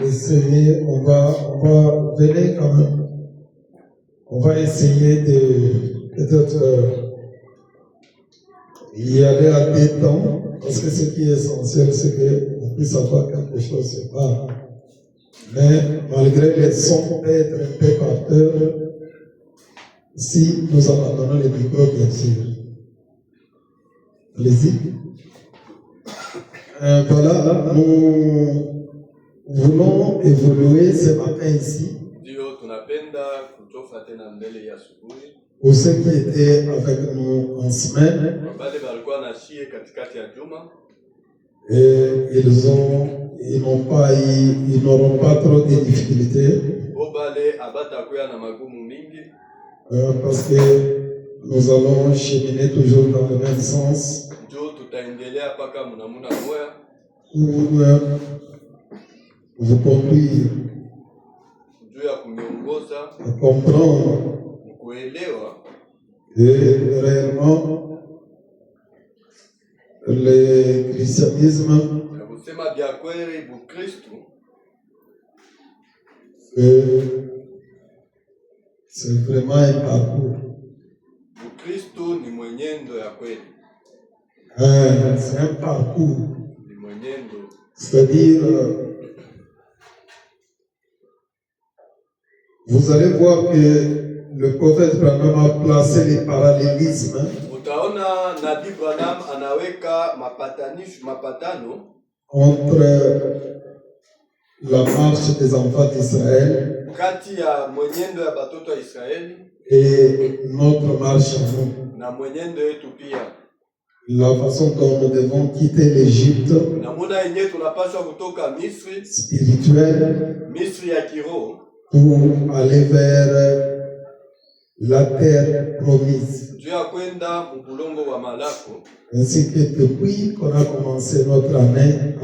essayer, on va venir quand même. On va essayer de peut-être y aller à des temps, parce que ce qui est essentiel, c'est qu'on puisse avoir quelque chose sur part. Mais malgré les sons d'être un peu porteurs, si nous abandonnons les micros, bien sûr. Allez-y. Voilà, nous voulons évoluer ce matin ici. Pour ceux qui étaient avec nous en semaine, et ils n'auront pas trop de difficultés. Parce que nous allons cheminer toujours dans le même sens. Pour vous conduire à comprendre et réellement le christianisme c'est vraiment un parcours. C'est un parcours. C'est-à-dire, vous allez voir que le prophète Branham a placé les parallélismes entre la marche des enfants d'Israël et notre marche à nous. La façon dont nous devons quitter l'Égypte spirituelle pour aller vers la terre promise. Ainsi que depuis qu'on a commencé notre année,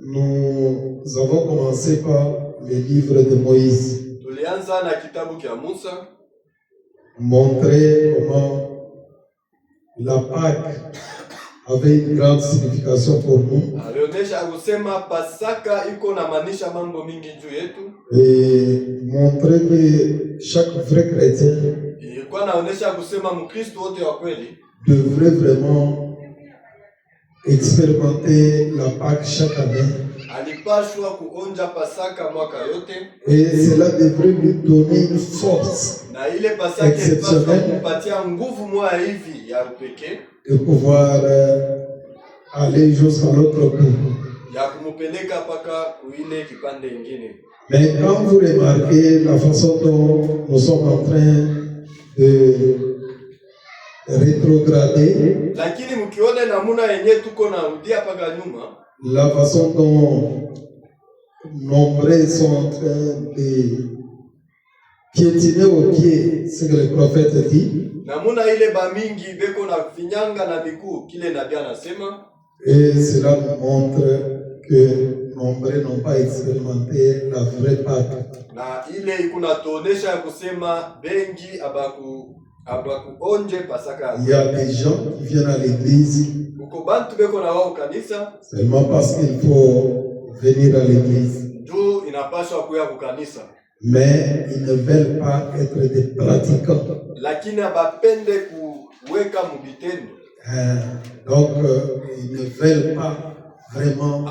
nous avons commencé par les livres de Moïse. Montrer comment la Pâque avait une grande signification pour nous. Et montrer que chaque vrai chrétien devrait vraiment expérimenter la Pâque chaque année. Et cela devrait lui donner une force exceptionnelle de pouvoir aller jusqu'à l'autre bout. Mais quand vous remarquez la façon dont nous sommes en train de rétrograder, la façon dont nombreux sont en train de piétiner au pied ce que le prophète dit, et cela nous montre que nombreux n'ont pas expérimenté la vraie Pâque. Il y a des gens qui viennent à l'église seulement parce qu'il faut venir à l'église. Mais ils ne veulent pas être des pratiquants. Donc, ils ne veulent pas vraiment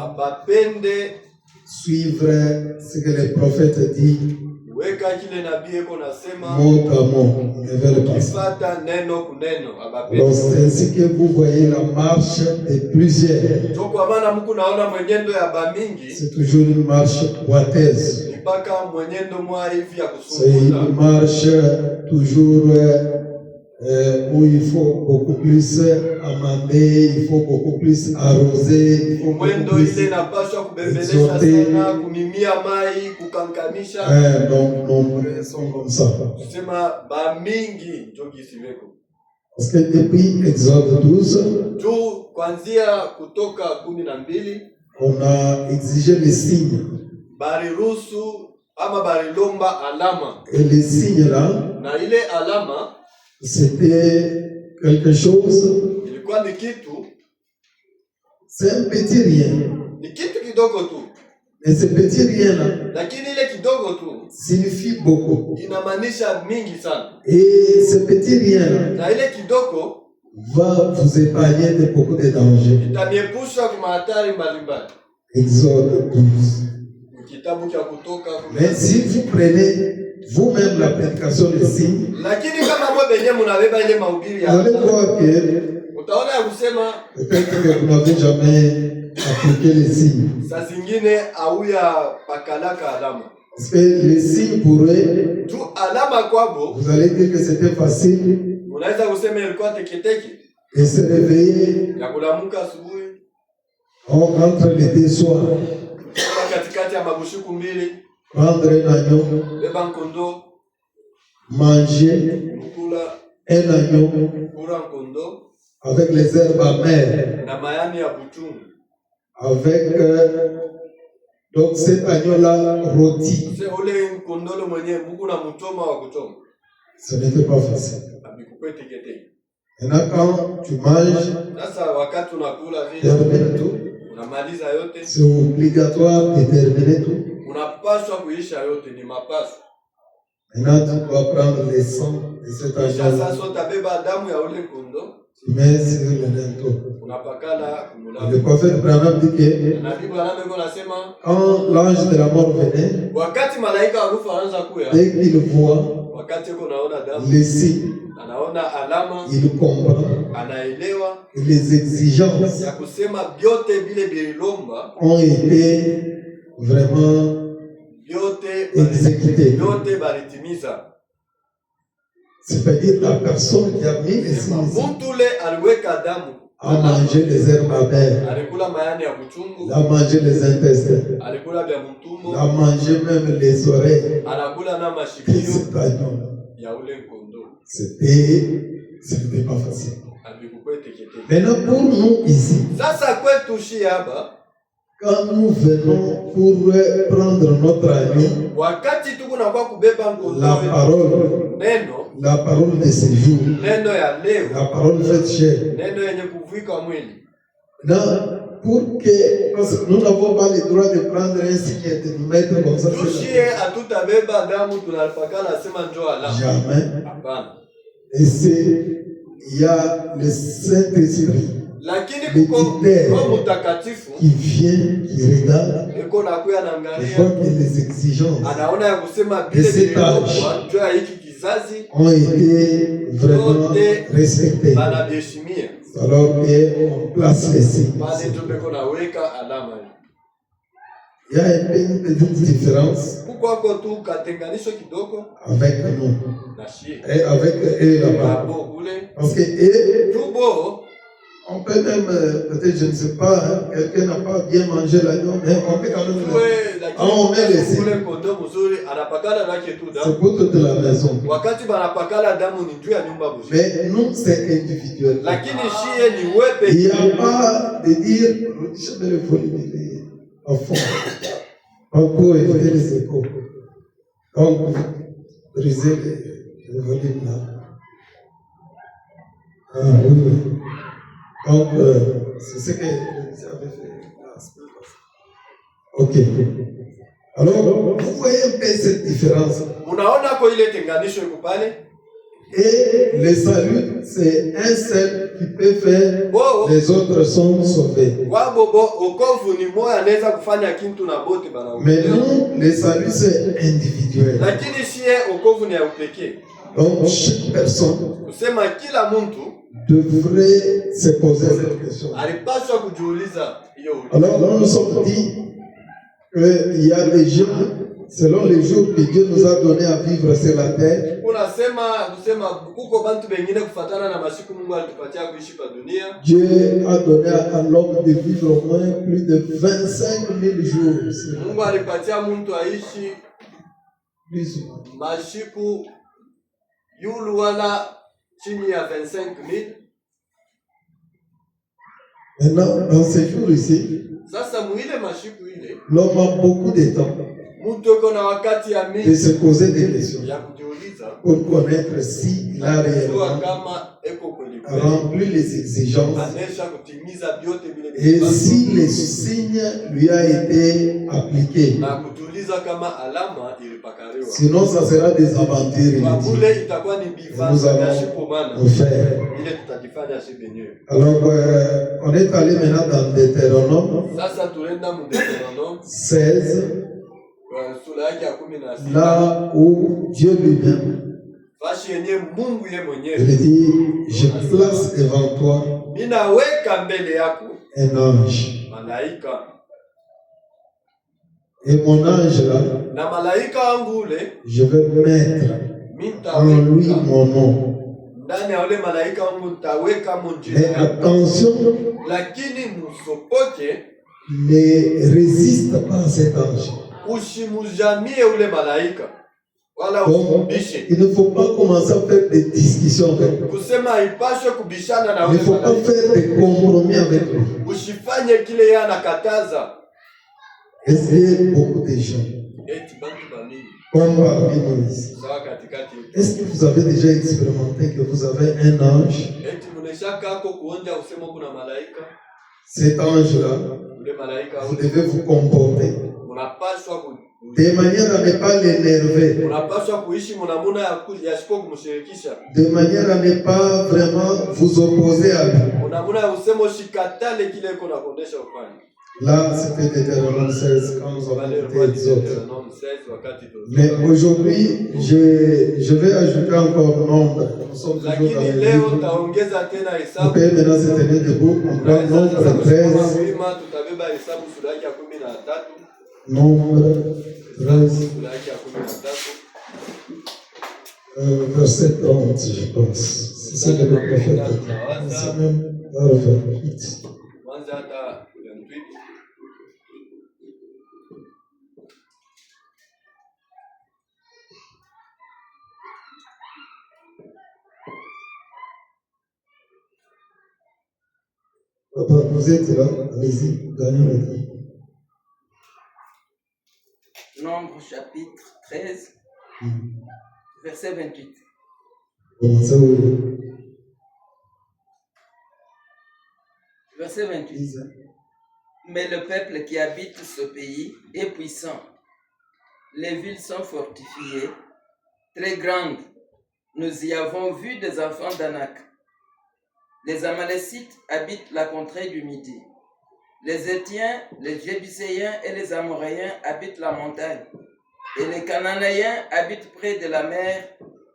suivre ce que le prophète dit. Mot à mot, ils ne veulent pas ça. Donc, c'est ainsi que vous voyez la marche de plusieurs. C'est toujours une marche boiteuse. C'est une marche toujours où il faut beaucoup plus amender, il faut beaucoup plus arroser, il faut beaucoup plus exhorter. Donc, nombreux sont comme ça. Parce que depuis Exode 12, on a exigé les signes. Et les signes là, c'était quelque chose ni kitu, c'est un petit rien. Ni kitu kidogo tu. Et ce petit rien-là, lakini ile kidogo tu signifie beaucoup. Inamaanisha mingi sana. Et ce petit rien-là, na ile kidogo va vous épargner de beaucoup de dangers. Itaniepusha kwa hatari mbalimbali. Exode 12. Kitabu cha Kutoka. Mais si vous prenez vous-même la prédication des signes, lakini kama mwe benye mnabeba ile mahubiri ya vous allez voir que utaona ya kusema peut-être que vous n'avez jamais appliqué les signes. Saa zingine auya pakalaka alama. Parce que les signes pour eux, tu alama kwabo, vous allez dire que c'était facile. Unaweza kusema ilikuwa teketeke. Et se réveiller ya kulamuka asubuhi entre les deux soirs. Katikati ya mabushuku mbili. Prendre un agneau. Beba nkondo. Manger un agneau avec les herbes amères. Na mayani ya butungu. Avec donc cet agneau-là rôti. C'est ole nkondolo mwenye buku na mutoma wa kuchoma. Ce n'était pas facile. Abikupe teketeke. Maintenant, quand tu manges, termine tout. C'est obligatoire de terminer tout. Maintenant, tu dois prendre le sang de cet agneau. Tu mets sur le linteau. Le prophète Branham dit que quand l'ange de la mort venait, dès qu'il voit les signes, il comprend que les exigences ont été vraiment exécutées. C'est-à-dire la personne qui a mis les signes a mangé les herbes amères, a mangé les intestins, a mangé même les oreilles. C'était pas facile. Maintenant pour nous ici, quand nous venons pour prendre notre agneau, la parole de ce jour, la parole faite chair. Pour que, parce que nous n'avons pas le droit de prendre un signe et de nous mettre comme ça. Jamais. Et il y a le Saint-Esprit, qui vient, qui regarde, et voit que les exigences de cet âge ont été vraiment respectées. Alors qu'on place les signes. Il y a une petite différence avec nous et avec eux là-bas. Parce que eux, on peut même, peut-être je ne sais pas, quelqu'un n'a pas bien mangé l'agneau, mais on peut quand même. On met les signes. C'est pour toute la maison. Mais nous, c'est individuel. Il n'y a pas de dire, je vais le volume au fond. Encore éviter les échos. Donc, briser le volume là. Ah oui. Donc, c'est ce que je avais fait la semaine passée. Ok. Alors, vous voyez un peu cette différence. Et le salut, c'est un seul qui peut faire, les autres sont sauvés. Mais nous, le salut, c'est individuel. Donc, chaque personne devrait se poser cette question. Alors, là, nous sommes dit qu'il y a des gens, selon les jours que Dieu nous a donné à vivre sur la terre, Dieu a donné à l'homme de vivre au moins plus de 25 000 jours. Plus ou moins. Maintenant, dans ces jours ici, l'homme a beaucoup de temps de se poser des questions pour connaître s'il a réellement remplit les exigences anesha kutimiza vyote vile et si le signe lui a été appliqué. na kutuliza kama alama ilipakaliwa. Sinon, ça sera des aventures Kwa inutiles. kule itakuwa ni Nous bivanga ya allons shipomana nous faire. ile tutajifanya sisi wenyewe. Alors, on est allé maintenant dans Deutéronome Sasa tuenda mu Deuteronome 16, sura yake ya 16 là où Dieu lui-même, fashi yenyewe Mungu yeye il mwenyewe dit, je place devant toi ninaweka mbele yako un ange. malaika Et mon ange là, na malaika wangu ule je vais mettre en lui nitaweka mon nom. ndani ya ule malaika wangu nitaweka Mais mjina, attention, lakini msopoke ne résiste pas à cet ange. usimujamie ule malaika wala Donc, usifundishe il ne faut pas commencer à faire des discussions avec lui. kusema haipaswe kubishana na Il ne ule faut pas malaika, faire des compromis avec lui. usifanye kile yeye anakataza. Essayez beaucoup de gens, Eti bantu banini comme parmi nous ici. sawa katikati yetu. Est-ce que vous avez déjà expérimenté que vous avez un ange? Eti muneshaka ako kuonja usemo kuna malaika, Cet ange-là, ule malaika vous ule devez vous comporter munapaswa de manière à ne pas l'énerver, munapaswa kuishi munamuna ya sipo kumshirikisha, de manière à ne pas vraiment vous opposer à lui. munamuna ya usemo shikatale kile iko na kuonesha ufanye. Là, c'était Deutéronome 16 quand nous avons Wale écouté walikuwa Exode. Deutéronome 16 wakati Mais aujourd'hui, je vais ajouter encore nombre. Nous sommes toujours dans lakini le leo livre. taongeza tena Vous hesabu. pouvez maintenant se tenir debout. On prend nombre 13. Wima tutabeba hesabu sura yake ya 13, Nombre 13, sura yake ya 13 verset 30, je pense. C'est ça que le prophète a dit. C'est même vers 28. mwanzo hata 28. Papa, vous êtes là. Allez-y, gagnons le temps. Nombre chapitre 13, verset 28. Commencez où? Verset 28. Mais le peuple qui habite ce pays est puissant. Les villes sont fortifiées, très grandes. Nous y avons vu des enfants d'Anak. Les Amalécites habitent la contrée du Midi. Les Étiens, les Jébuséens et les Amoréens habitent la montagne. Et les Cananéens habitent près de la mer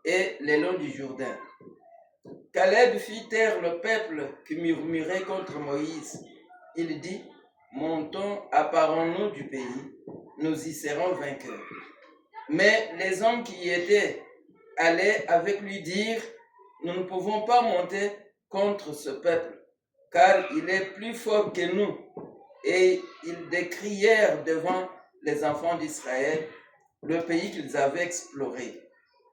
et le long du Jourdain. Caleb fit taire le peuple qui murmurait contre Moïse. Il dit, montons, apparons-nous du pays, nous y serons vainqueurs. Mais les hommes qui y étaient allaient avec lui dire, nous ne pouvons pas monter contre ce peuple, car il est plus fort que nous. Et ils décrièrent devant les enfants d'Israël le pays qu'ils avaient exploré.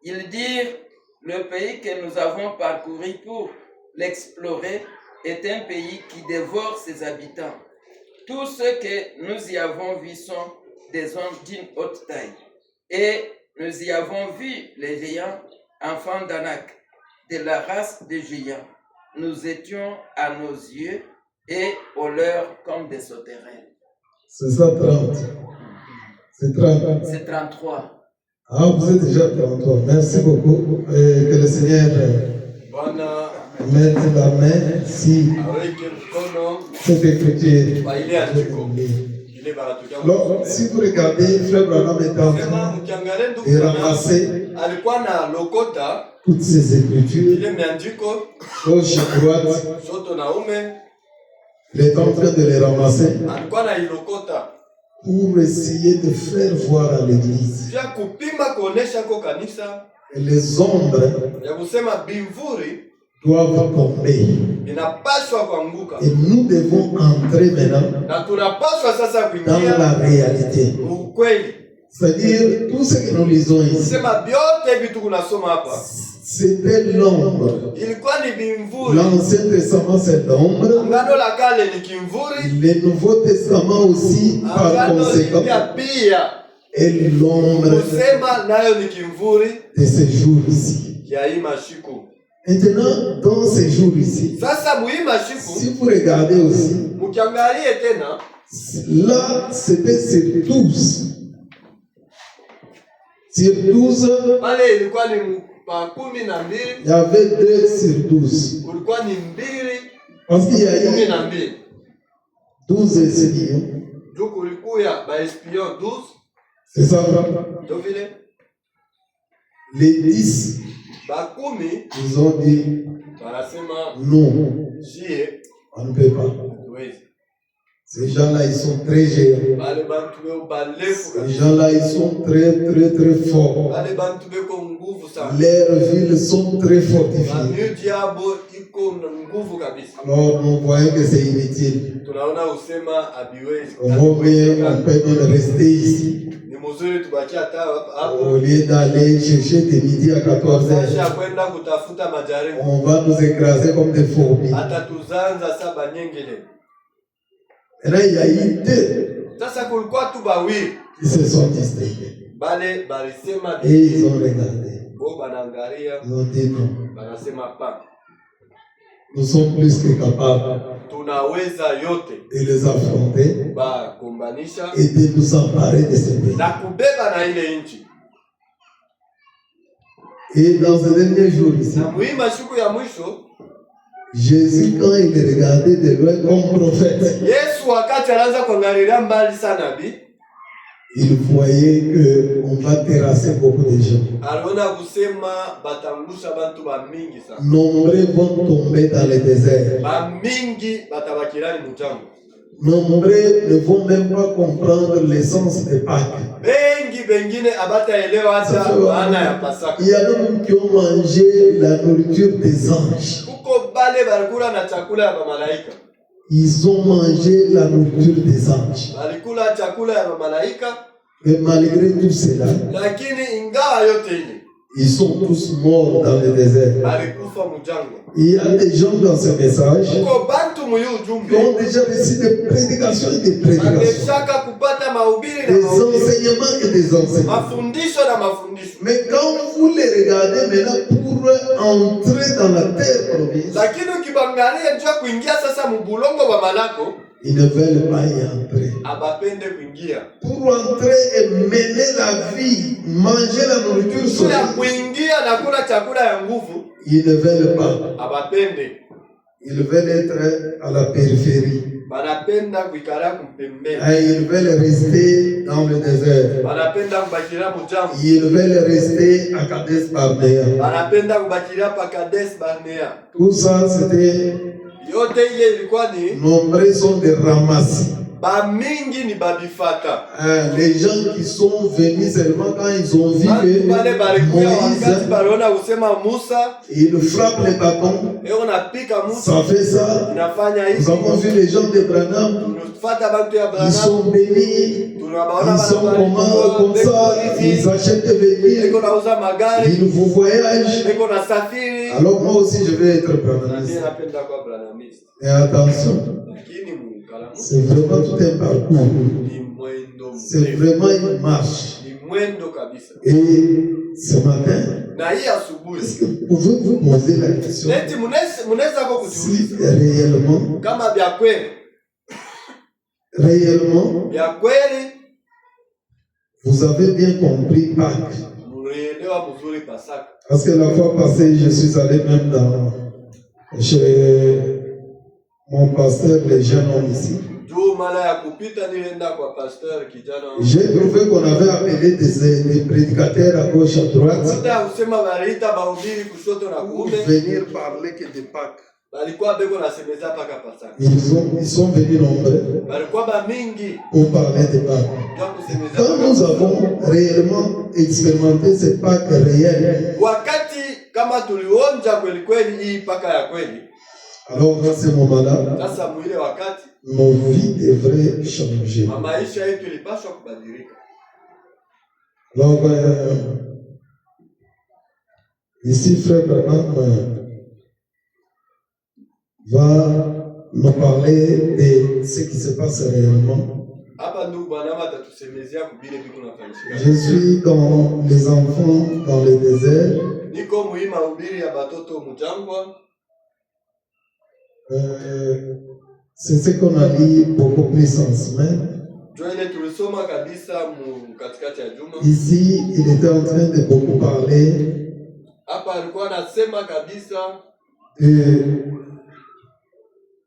Ils dirent, le pays que nous avons parcouru pour l'explorer est un pays qui dévore ses habitants. Tous ceux que nous y avons vus sont des hommes d'une haute taille. Et nous y avons vu les géants, enfants d'Anak, de la race des géants. Nous étions à nos yeux et aux leurs comme des sauterelles. C'est ça, 30. C'est 30. C'est 33. Ah, vous êtes déjà 33. Merci beaucoup. Et que le Seigneur Bwana mette la main si aweke mkono cette écriture. kwa ile andiko ile baratukia. Alors, si vous regardez, Frère Branham est en Sema train mkiangalia ndugu de Branham ramasser alikuwa na lokota toutes ces écritures, ile miandiko gauche et droite. shoto na ume, Il est en train de les ramasser alikuwa na ilokota pour essayer de faire voir à l'Église pia kupima kuonesha kwa kanisa que les ombres ya kusema bimvuri doivent tomber. inapaswa kuanguka Et nous devons entrer maintenant na tunapaswa sasa dans kuingia la réalité. ukweli. C'est-à-dire, tout ce que nous lisons ici, Sema vyote vitu kunasoma hapa c'était l'ombre. ilikuwa ni bimvuri. L'Ancien Testament, c'est l'ombre. Agano la kale ni kimvuri, Le Nouveau Testament aussi, par agano conséquent, lipya pia est l'ombre kusema nayo ni kimvuri de ces jours ici. ya hii mashiku. Maintenant, dans ces jours ici, Sasa muhima shiku si vous regardez aussi, mukiangalie tena là, c'était sur 12. Sur 12, pale ilikuwa ni pa 12, il y avait 2 sur 12. kulikuwa ni 2 Parce qu'il y a eu 12. 12 espions. Juu kulikuya ba espion 12, C'est ça, ndio vile les 10, ba 10 ils ont dit wanasema non, jie on ne peut pas. hatuwezi. Ces gens-là, ils sont très géants. Bale bantu beko balefu Ces kabisa. gens-là, ils sont très, très, très forts. Bale bantu beko nguvu sana. Leurs villes sont très fortifiées. Miji yabo iko na nguvu kabisa. Alors, nous voyons que c'est inutile. Tunaona usema abiwezi. On vaut mieux, on peut même rester ici. Ni mzuri tubaki hata hapo. Au lieu d'aller chercher de midi à 14 Sasa heures, kwenda kutafuta majaribu. on va nous écraser comme des fourmis. Hata tuzanza saba nyengele. Et là, il y a eu 2 Sasa kulikuwa tu bawili. qui se sont distingués. Bale balisema Et ils ont regardé. bo banaangalia Ils ont dit non. banasema pa. Nous sommes plus que capables Tunaweza yote de les affronter ba kumbanisha et de nous emparer de ce pays. na kubeba na ile nchi. Et dans ce dernier jour ici, Na muhimu siku ya mwisho Jésus, quand il est regardé de loin comme prophète, Yesu wakati anaanza kuangalia mbali sana bi il voyait qu'on va terrasser beaucoup de gens. aliona kusema batangusha bantu ba mingi sana. Nombreux vont tomber dans le désert. Ba mingi batabakirani mujambo. Nombreux ne vont même pas comprendre l'essence de Pâques. Bengi bengine abataelewa hata maana ya Pasaka. Il y a même qui ont mangé la nourriture des anges. Kuko bale balikula na chakula ya malaika. Ils ont mangé la nourriture des anges. Balikula chakula ya malaika, Mais malgré tout cela, lakini ingawa yote ile ils sont tous morts dans le désert. balikufa mujangwa. Il y a des gens dans ce message Kuko bantu muyu qui ujumbe ont déjà reçu des prédications et des prédications, angeshaka kupata mahubiri na des mahubiri, enseignements et des enseignements. mafundisho na mafundisho. Mais quand vous les regardez maintenant pour entrer dans la terre promise, Lakini ukibangalia njoo kuingia sasa mbulongo wa malako, ils ne veulent pas y entrer. abapende kuingia. Pour entrer et mener la vie, manger la nourriture Kula solide, kuingia na kula chakula ya nguvu, ils ne veulent pas. abapende. Ils veulent être à la périphérie. Banapenda kuikara kumpembeni. Et ils veulent rester dans le désert. Banapenda kubakira mujambo. Ils veulent rester à Kadesh Barnea. Banapenda kubakira pa Kades Barnea. Tout ça, c'était Yote ile ilikuwa ni nombreux sont des ramassis. ba mingi ni babifata. Les gens qui sont venus seulement quand ils ont vu que Bale balikuya wakati Moïse, baliona usema Musa, il frappe les bâtons. et unapika Musa, Ça fait ça. inafanya Nous hivi. avons vu les gens de Branham. Tunafata bantu ya Ils Branham. sont bénis. Tunabaona Ils sont comment, comme ça. Ils achètent des véhicules. Eko nauza magari, Ils vous voyagent. eko na safiri. Alors moi aussi, je vais être Na Branhamiste. mimi napenda kwa Branhamist. Mais attention, Lakini mukalamu c'est vraiment tout un parcours. ni mwendo C'est mrefu. vraiment une marche. Ni mwendo kabisa. Et ce matin, Na hii asubuhi est-ce que vous pouvez vous poser la question eti munaweza kwa kujiuliza si réellement, kama vya kweli vous avez bien compris Pâques. mulielewa mzuri Pasaka. Parce que la fois passée, je suis allé même chez mon pasteur, les jeunes hommes ici. Juu mara ya kupita nilienda kwa pasteur kijana wangu. J'ai trouvé qu'on avait appelé des prédicateurs à gauche, à droite, Kuta usema waliita bahubiri kushoto na pour kuume. venir parler que de Pâques. Balikuwa beko nasemeza paka Pasaka. Ils sont venus nombreux Balikuwa ba mingi pour parler de Pâques. ndio kusemeza Quand paka nous Pasaka. avons réellement expérimenté ces Pâques réelles, Wakati kama tulionja kweli kweli hii paka ya kweli, alors à ce moment-là, sasa mwile wakati nos vies devraient changer. maisha yetu ilipaswa kubadilika. Alors, ici, Frère Branham va nous parler de ce qui se passe réellement. Hapa ndugu Branham atatusemezea kubile vitu nafanyika. Je suis dans les enfants dans le désert. Niko muhimu mahubiri ya batoto mujangwa. C'est ce qu'on a lu beaucoup plus en semaine. Ndio ile tulisoma kabisa katikati ya juma. Ici, il était en train de beaucoup parler. Hapa alikuwa anasema kabisa de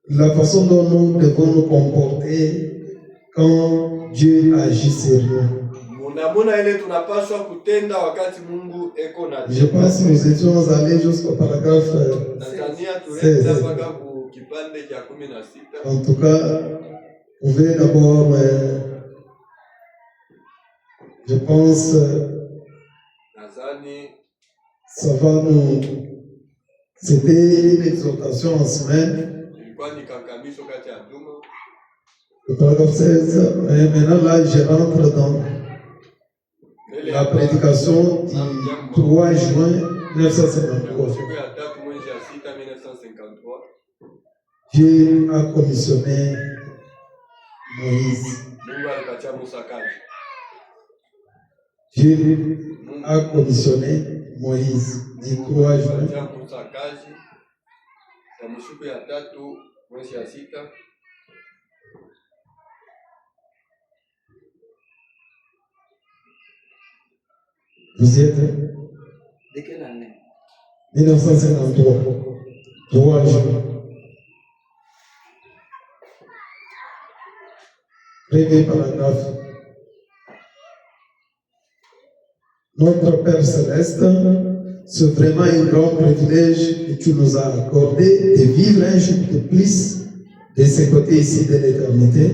la façon dont nous devons nous comporter quand Dieu agit sérieux. Munamuna ile tunapaswa kutenda wakati Mungu eko na. Je pense que nous étions allés jusqu'au paragraphe 16. En tout cas, on veut d'abord, je pense, ça va nous... C'était une exhortation en semaine. Le paragraphe 16, mais maintenant là, je rentre dans la prédication du 3 juin 1953. Dieu a commissionné Moïse. Dieu a commissionné Moïse du 3 juin. Vous y êtes? De quelle année? 1953. 3 juin. Premier paragraphe. Notre Père Céleste, c'est vraiment un grand privilège que tu nous as accordé de vivre un jour de plus de ce côté ici de l'éternité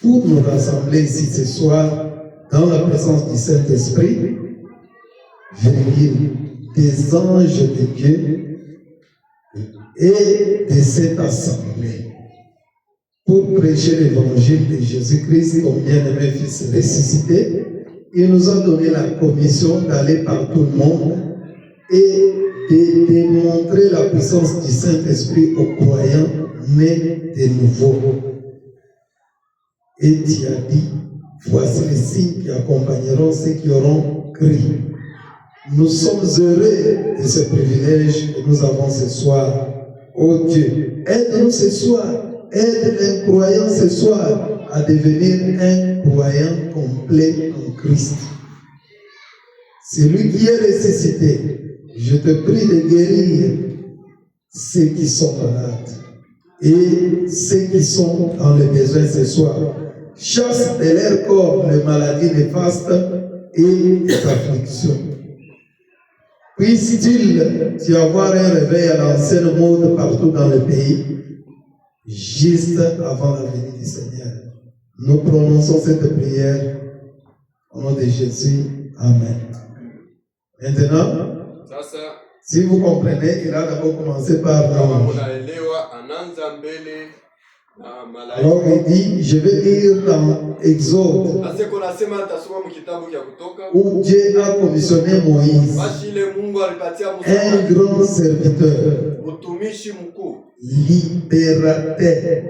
pour nous rassembler ici ce soir dans la présence du Saint-Esprit, des anges de Dieu et de cette assemblée pour prêcher l'évangile de Jésus-Christ comme bien-aimé Fils ressuscité. Il nous a donné la commission d'aller par tout le monde et de démontrer la puissance du Saint-Esprit aux croyants nés de nouveau. Et tu as dit, voici les signes qui accompagneront ceux qui auront cru. Nous sommes heureux de ce privilège que nous avons ce soir. Oh Dieu, aide-nous ce soir, aide les croyants ce soir à devenir un croyant complet en Christ. C'est lui qui est ressuscité. Je te prie de guérir ceux qui sont malades et ceux qui sont dans le besoin ce soir. Chasse de leur corps les maladies néfastes et les afflictions. Puisse-t-il y avoir un réveil à l'ancienne mode partout dans le pays, juste avant la venue du Seigneur. Nous prononçons cette prière au nom de Jésus. Amen. Maintenant, si vous comprenez, il a d'abord commencé par l'ange. Alors il dit, je vais lire dans Exode, où Dieu a commissionné Moïse, un grand serviteur, libérateur,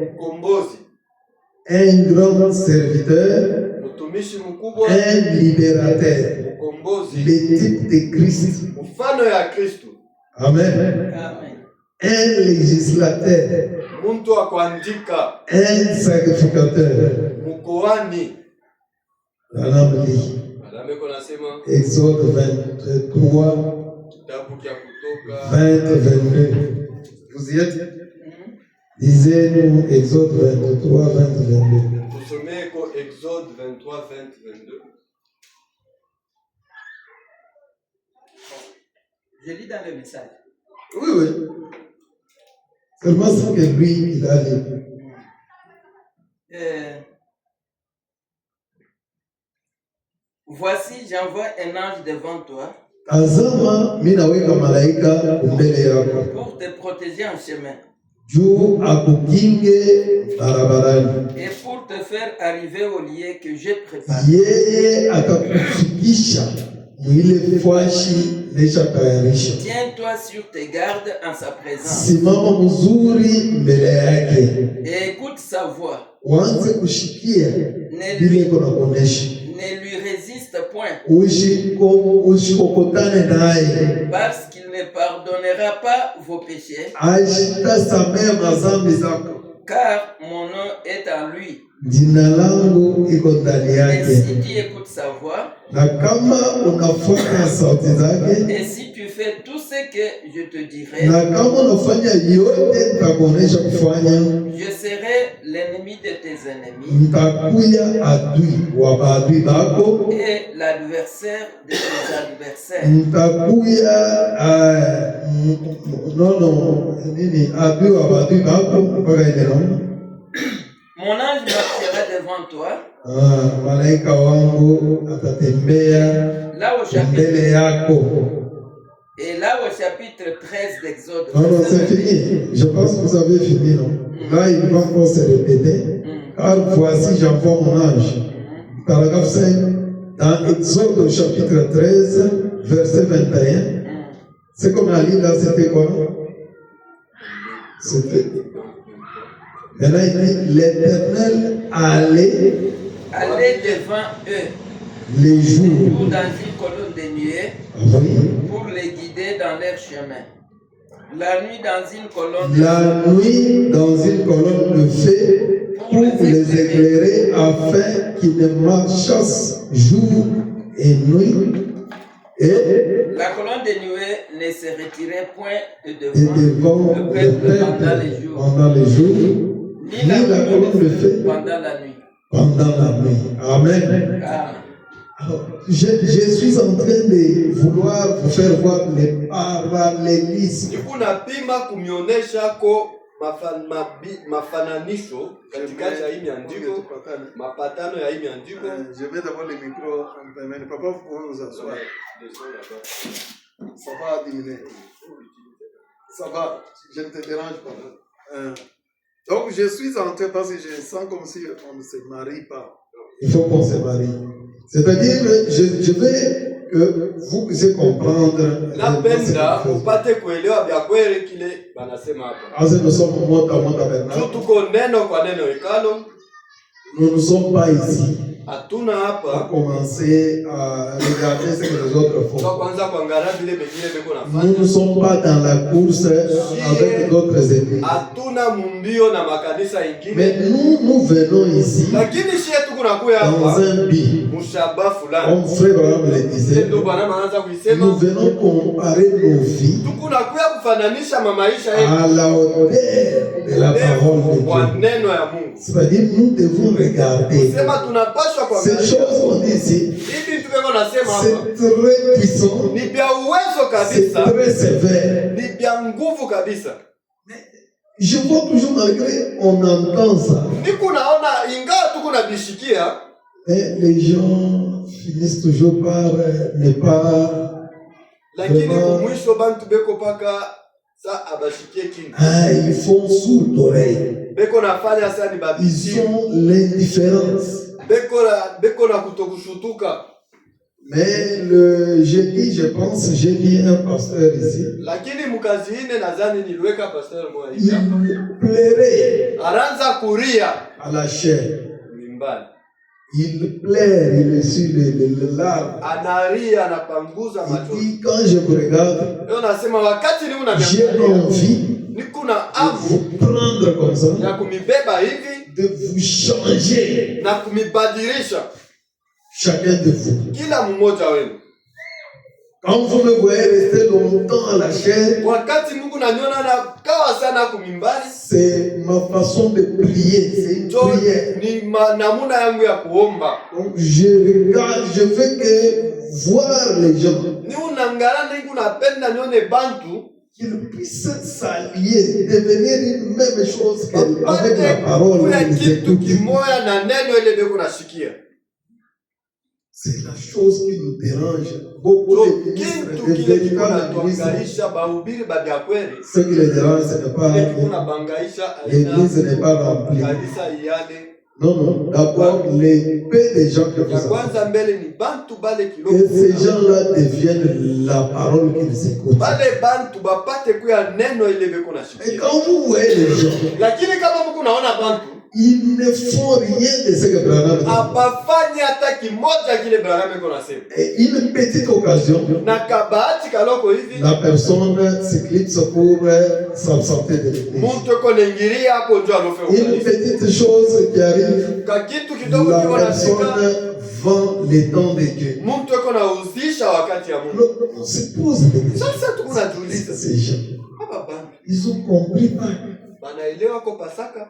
un grand serviteur, un libérateur, le type de Christ. Amen. Un législateur, un sacrificateur. Madame lit Exode 23, 22. Vous y êtes? Lisez-nous Exode 23, 22. Exode 23, 22. Je lis dans le message. Oui, oui. Seulement ce que lui, il a lu. Voici, j'envoie un ange devant toi Azama minaweka malaika mbele yako pour te protéger en chemin juu akukinge barabarani, et pour te faire arriver au lieu que j'ai préparé. yeye akakufikisha mwile fashi nesha tayarisha. Tiens-toi sur tes gardes en sa présence Simama mzuri mbele yake, et écoute sa voix. uanze kushikia Ne vile lui, iko nakuonesha. ne lui résiste point point. ushikokotane naye, Parce qu'il ne pardonnera pas vos péchés, ashitasamehe mazambi zako, car mon nom est en lui. jina langu iko ndani Et yake. si tu écoutes sa voix, Na kama unafuata sauti zake, et si tu fais tout ce que je te dirai, na kama unafanya yote nitakuonesha kufanya, je serai l'ennemi de tes ennemis nitakuya adui wa maadui bako, et l'adversaire de tes adversaires. nitakuya adui wa maadui bako mpaka ile neno. Mon ange marchera devant toi. Malaika wangu atatembea Là au mbele chapitre, yako. et là au chapitre 13 d'Exode. Non, c'est fini. Je pense que vous avez fini, non? Là, il va encore se répéter. Car voici, j'envoie mon ange. Paragraphe 5, dans Exode au chapitre 13, verset 21. C'est comme la ligne là, c'était quoi? C'était. Maintenant, il dit l'Éternel allait devant eux, les jours. ou dans une colonne de nuée, pour les guider dans leur chemin. La nuit dans une colonne La nuit dans une colonne de feu pour les éclairer afin qu'ils ne marchassent jour et nuit. Et la colonne de nuée ne se retirait point de devant devant le le peuple peuple pendant les jours, ni la colonne de feu pendant la nuit. pendant la nuit. Amen. Ah. Alors, je suis en train de vouloir vous faire voir les parallélismes. Unapima kumionesha ko mafananisho katikati ya hii miandiko, mapatano ya hii miandiko. Je vais d'abord le micro en papa, vous pouvez vous asseoir. Ça va diminuer. Ça va, je ne te dérange pas. Donc je suis en train, parce que je sens comme si on ne se marie pas. Il faut qu'on se marie. C'est-à-dire, je veux que vous puissiez comprendre. Napenda upate kuelewa vya kweli kile banasema hapa. As nous sommes mota Bernard. Tuko neno kwa neno hekalo. Nous ne sommes pas ici. Hatuna On hapa a commencé à regarder ce que les autres font. kwanza kuangalia vile bengine beko Nous nafanya. ne sommes pas dans la course avec d'autres églises. Hatuna mumbio na makanisa ingine. Mais nous venons ici Lakini shie tuko nakuya dans hapa un but. mushaba fulani. Comme frère Abraham le disait, Ndio bwana anaanza kuisema. nous venons comparer nos vies Tuko nakuya kufananisha maisha yetu à la hauteur de la parole de kwa Dieu. neno ya Mungu. C'est-à-dire, nous devons regarder. Sema tunapaswa Ces kuangalia. choses qu'on dit ici, Hivi tupeko nasema hapa. c'est très puissant, Ni vya uwezo c'est kabisa. très sévère. Ni vya nguvu kabisa. Je vois toujours, malgré, on entend ça. Niko naona ingawa tuko na bishikia, Mais les gens finissent toujours par ne pas. lakini Vraiment. kumwisho bantu beko paka sa abashikie kintu. Ah, ils font sourd d'oreille. Beko nafanya sa ni Ils babisi. ont l'indifférence. Beko na kutokushutuka. Mais le jeudi, je pense, j'ai mis un pasteur ici. Lakini mkazi ine nadhani niliweka pastor moja Il hivi. plairait Aranza kuria à la chair. mimbani. Il plaire, il est sur les larmes. Anaria anapanguza Il machozi. dit, quand je vous regarde, Leo nasema wakati ni j'ai unaniangalia. envie Niko na de amu vous prendre comme ça, ya kumibeba hivi de vous changer, na kumibadilisha chacun de vous. kila mmoja wenu. Quand vous me voyez rester longtemps à la chair, Wakati Mungu naniona na kawa sana kumimbali, c'est ma façon de prier, c'est une jo prière. ni namuna yangu ya kuomba. Donc je regarde, je veux que voir les gens, Ni unangala ningu napenda nione bantu qu'ils puissent s'allier, devenir une même chose avec la bapate parole kuya qu'ils kitu écoutent. kimoya na neno ile beko nashikia. C'est la chose qui nous dérange. Beaucoup Jo de ministres, kitu de kile kiko véritables ministres, natuangaisha bahubiri ba vya kweli. ce qui les dérange, ce n'est pas Kile kiko nabangaisha l'église n'est pas remplie. kanisa iale. Non, non. D'abord, les peu de gens que Ya vous avez. kwanza mbele ni bantu bale Que ces kiloko. gens-là deviennent la parole qu'ils écoutent. Bale bantu bapate kuya neno ile beko Et nashikia. quand vous voyez les gens, Lakini kama mko naona bantu Ils ne font rien de ce que Branham dit. Abafanyi hata kimoja kile Branham iko nasema. Et une petite occasion, Na kabahati kaloko hivi la personne s'éclipse pour s'absenter de l'église. mtu iko naingilia hapo ndio alofe Une ukanisa. petite chose qui arrive, Ka kitu kidogo la kiko personne nafika vend les dons de Dieu. mtu iko nauzisha wakati ya Mungu. On se pose des questions. Sasa tuko najiuliza Ces gens, hapa bana ils ont compris pas. banaelewa kwa Pasaka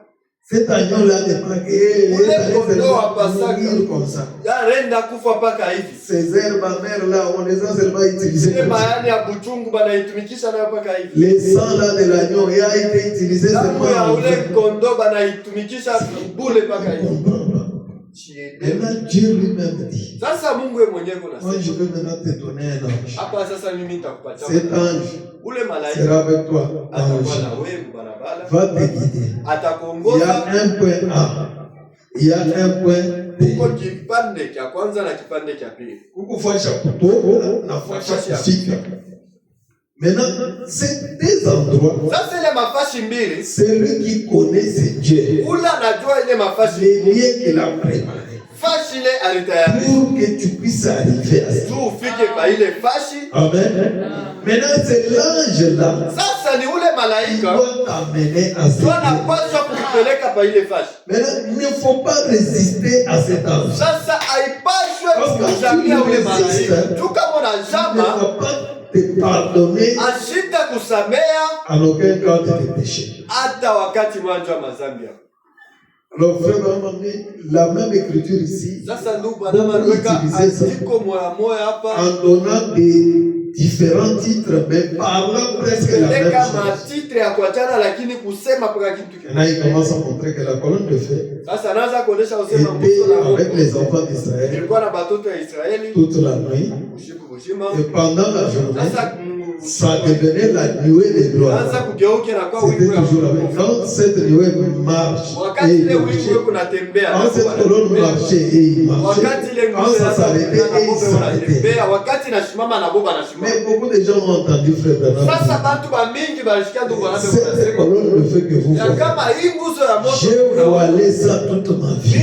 Cet agneau-là n'est pas que Ule kondoo wa Pasaka. mourir comme ça. yarenda kufa paka hivi. Ces herbes amères-là, on les a seulement utilisées Ile comme ça. mayani ya buchungu banaitumikisha nayo paka hivi. Les sangs-là de l'agneau a été utilisé Damu seulement ya en ule vain. kondo banaitumikisha bule paka On ne hivi. comprend pas. Chiede. Maintenant, Dieu lui-même dit, Sasa Mungu yeye mwenyewe kuna moi sema. je vais maintenant te donner un ange. Hapa sasa mimi nitakupatia. Cet ange Ule malaika sera avec toi dans le atakuwa na chemin. wewe barabara. Va te guider. Il y Atakuongoza a un point A. Il y a un point huko B. kipande cha kwanza na kipande cha pili. Kukufasha kutoka na fasha kufika. Maintenant, ces deux endroits, Sasa ile mafashi mbili celui qui connaît c'est Dieu. ule anajua ile mafashi Les liens qu'il a préparés fashi ile alitayarisha pour que tu puisses arriver à ça. tu ufike pa ile fashi. Amen. Maintenant, c'est l'ange-là Sasa ni ule qui malaika doit t'amener à ce ndio Dieu. anapaswa kukupeleka pa ile fashi. Maintenant, il ne faut pas résister à cet ange. Sasa haipaswe Parce que kumshamia tu ule resistes, malaika tu kama Il ne unajama va pas te pardonner ashita kusamea en aucun cas de tes péchés. hata wakati mwanzo wa mazambi yako. Alors, frère, la même écriture ici, Sasa ndugu bwana anaweka andiko moya moya hapa en donnant des différents titres, mais parlant presque la même peleka chose. matitre ya kuachana lakini kusema kwa kitu Et là, kimoja. il commence à montrer que la colonne de feu Sasa anaanza kuonesha usema était mbuso la avec Mungu les enfants d'Israël ilikuwa na batoto ya Israeli toute la nuit. usiku mzima. Et pendant la journée, Sasa ça devenait la nuée de anza gloire. kugeuke na kwa C'était wingu ya toujours avec. Mungu. Quand cette nuée marche Wakati et ile il wingu marchait, yako natembea quand cette colonne marchait et il marchait, wakati ile quand nguzo ça s'arrêtait et il s'arrêtait. natembea wakati nasimama na boba nasimama. Mais beaucoup de gens ont entendu frère Sasa Branham. bantu ba mingi balisikia ndugu wangu Cette wanasema colonne de feu que vous ya voyez, kama hii nguzo ya moto j'ai voilé ça toute ma vie.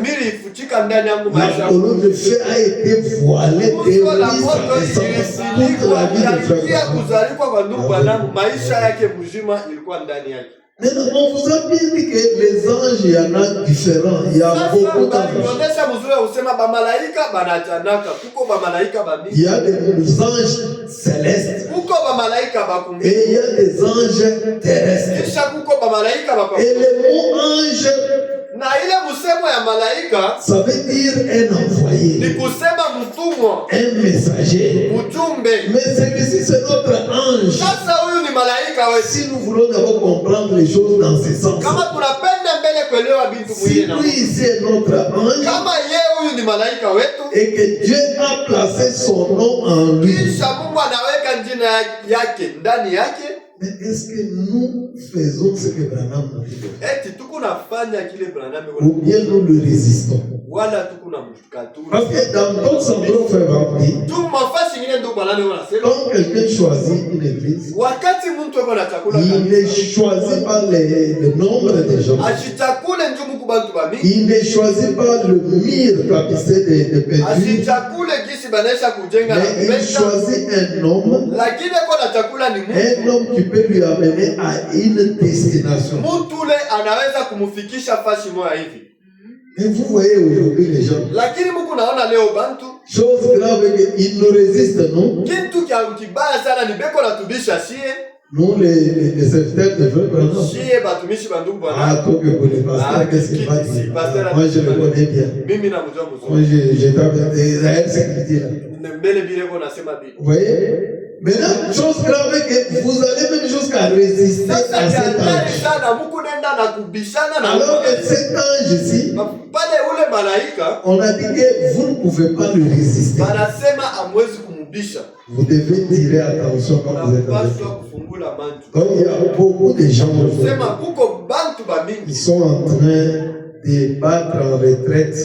miri ifuchika ndani yangu La maisha yangu. colonne de feu a été voilée et Nguzo la mise moto à descendre toute la vie de ilifunikwa frère ya Branham. kuzalikwa kwa ndugu wangu, maisha yake mzima ilikuwa ndani yake. Maintenant, on vous a bien dit que les anges, il y en a différents. Il y a Sasa beaucoup d'anges. balionyesha mzuri wa usema bamalaika banachanaka, kuko bamalaika ba Il y mingi, a des anges célestes kuko bamalaika ba kumbi, et il y a des anges terrestres. kisha kuko bamalaika ba Et le mot ange, na ile msemo ya malaika ça veut dire un ni envoyé, kusema mtumwa, un messager. mjumbe. Mais celui-ci, c'est notre ange. Sasa huyu ni malaika wewe. Si nous voulons d'abord comprendre les choses dans ce sens, Kama tunapenda mbele kuelewa bintu si mwingine na lui ici est notre ange kama yeye huyu ni malaika wetu, et que Dieu a placé son nom en lui, kisha Mungu anaweka jina yake ndani yake, mais est-ce que nous faisons ce que Branham nous dit de faire? eti tuko nafanya kile Branham Ou bien nous le résistons? wala tuko na mshukaturu. Parce que dans d'autres endroits, frère Bambi, Tu mafasi nyingine ndio Branham anasema quand quelqu'un choisit une église, wakati mtu yuko na chakula il kabisa, ne choisit pas le nombre de gens. asichakule ndio Mungu bantu ba mingi, Il ne choisit pas le mire tapissé de peinture, asichakule gisi banesha kujenga na mais il kupesa, choisit un homme, lakini yuko na chakula ni Mungu. un homme qui peut lui amener à une destination. Mtu ule anaweza kumfikisha fashi moja hivi. Et vous voyez aujourd'hui les gens, Lakini Mungu naona leo bantu chose grave qu'ils nous résistent, non? kitu kibaya sana ni beko natubisha shie Nous, les serviteurs de frère Branham. shie batumishi ba ndugu Ah, bwana. toi que vous les pasteurs, qu'est-ce qu'il va dire? Moi, je le connais bien. Mimi namjua Moi, mzuri. j'ai travaillé à sécurité là. Mbele bile ko nasema bi. Vous voyez? Maintenant, chose grave que vous allez même jusqu'à résister Sasa à cet hatari ange. sana Mungu nenda na kubishana na Alors que Mungu. cet ange ici, Pale ule malaika on a dit que vous ne pouvez pas le résister. wanasema amwezi kumubisha. Vous devez tirer attention quand vous êtes avec lui. Unapaswa kufungula manju. Donc, il y a beaucoup de gens aujourd'hui Sema kuko bantu ba qui mingi sont en train de battre en retraite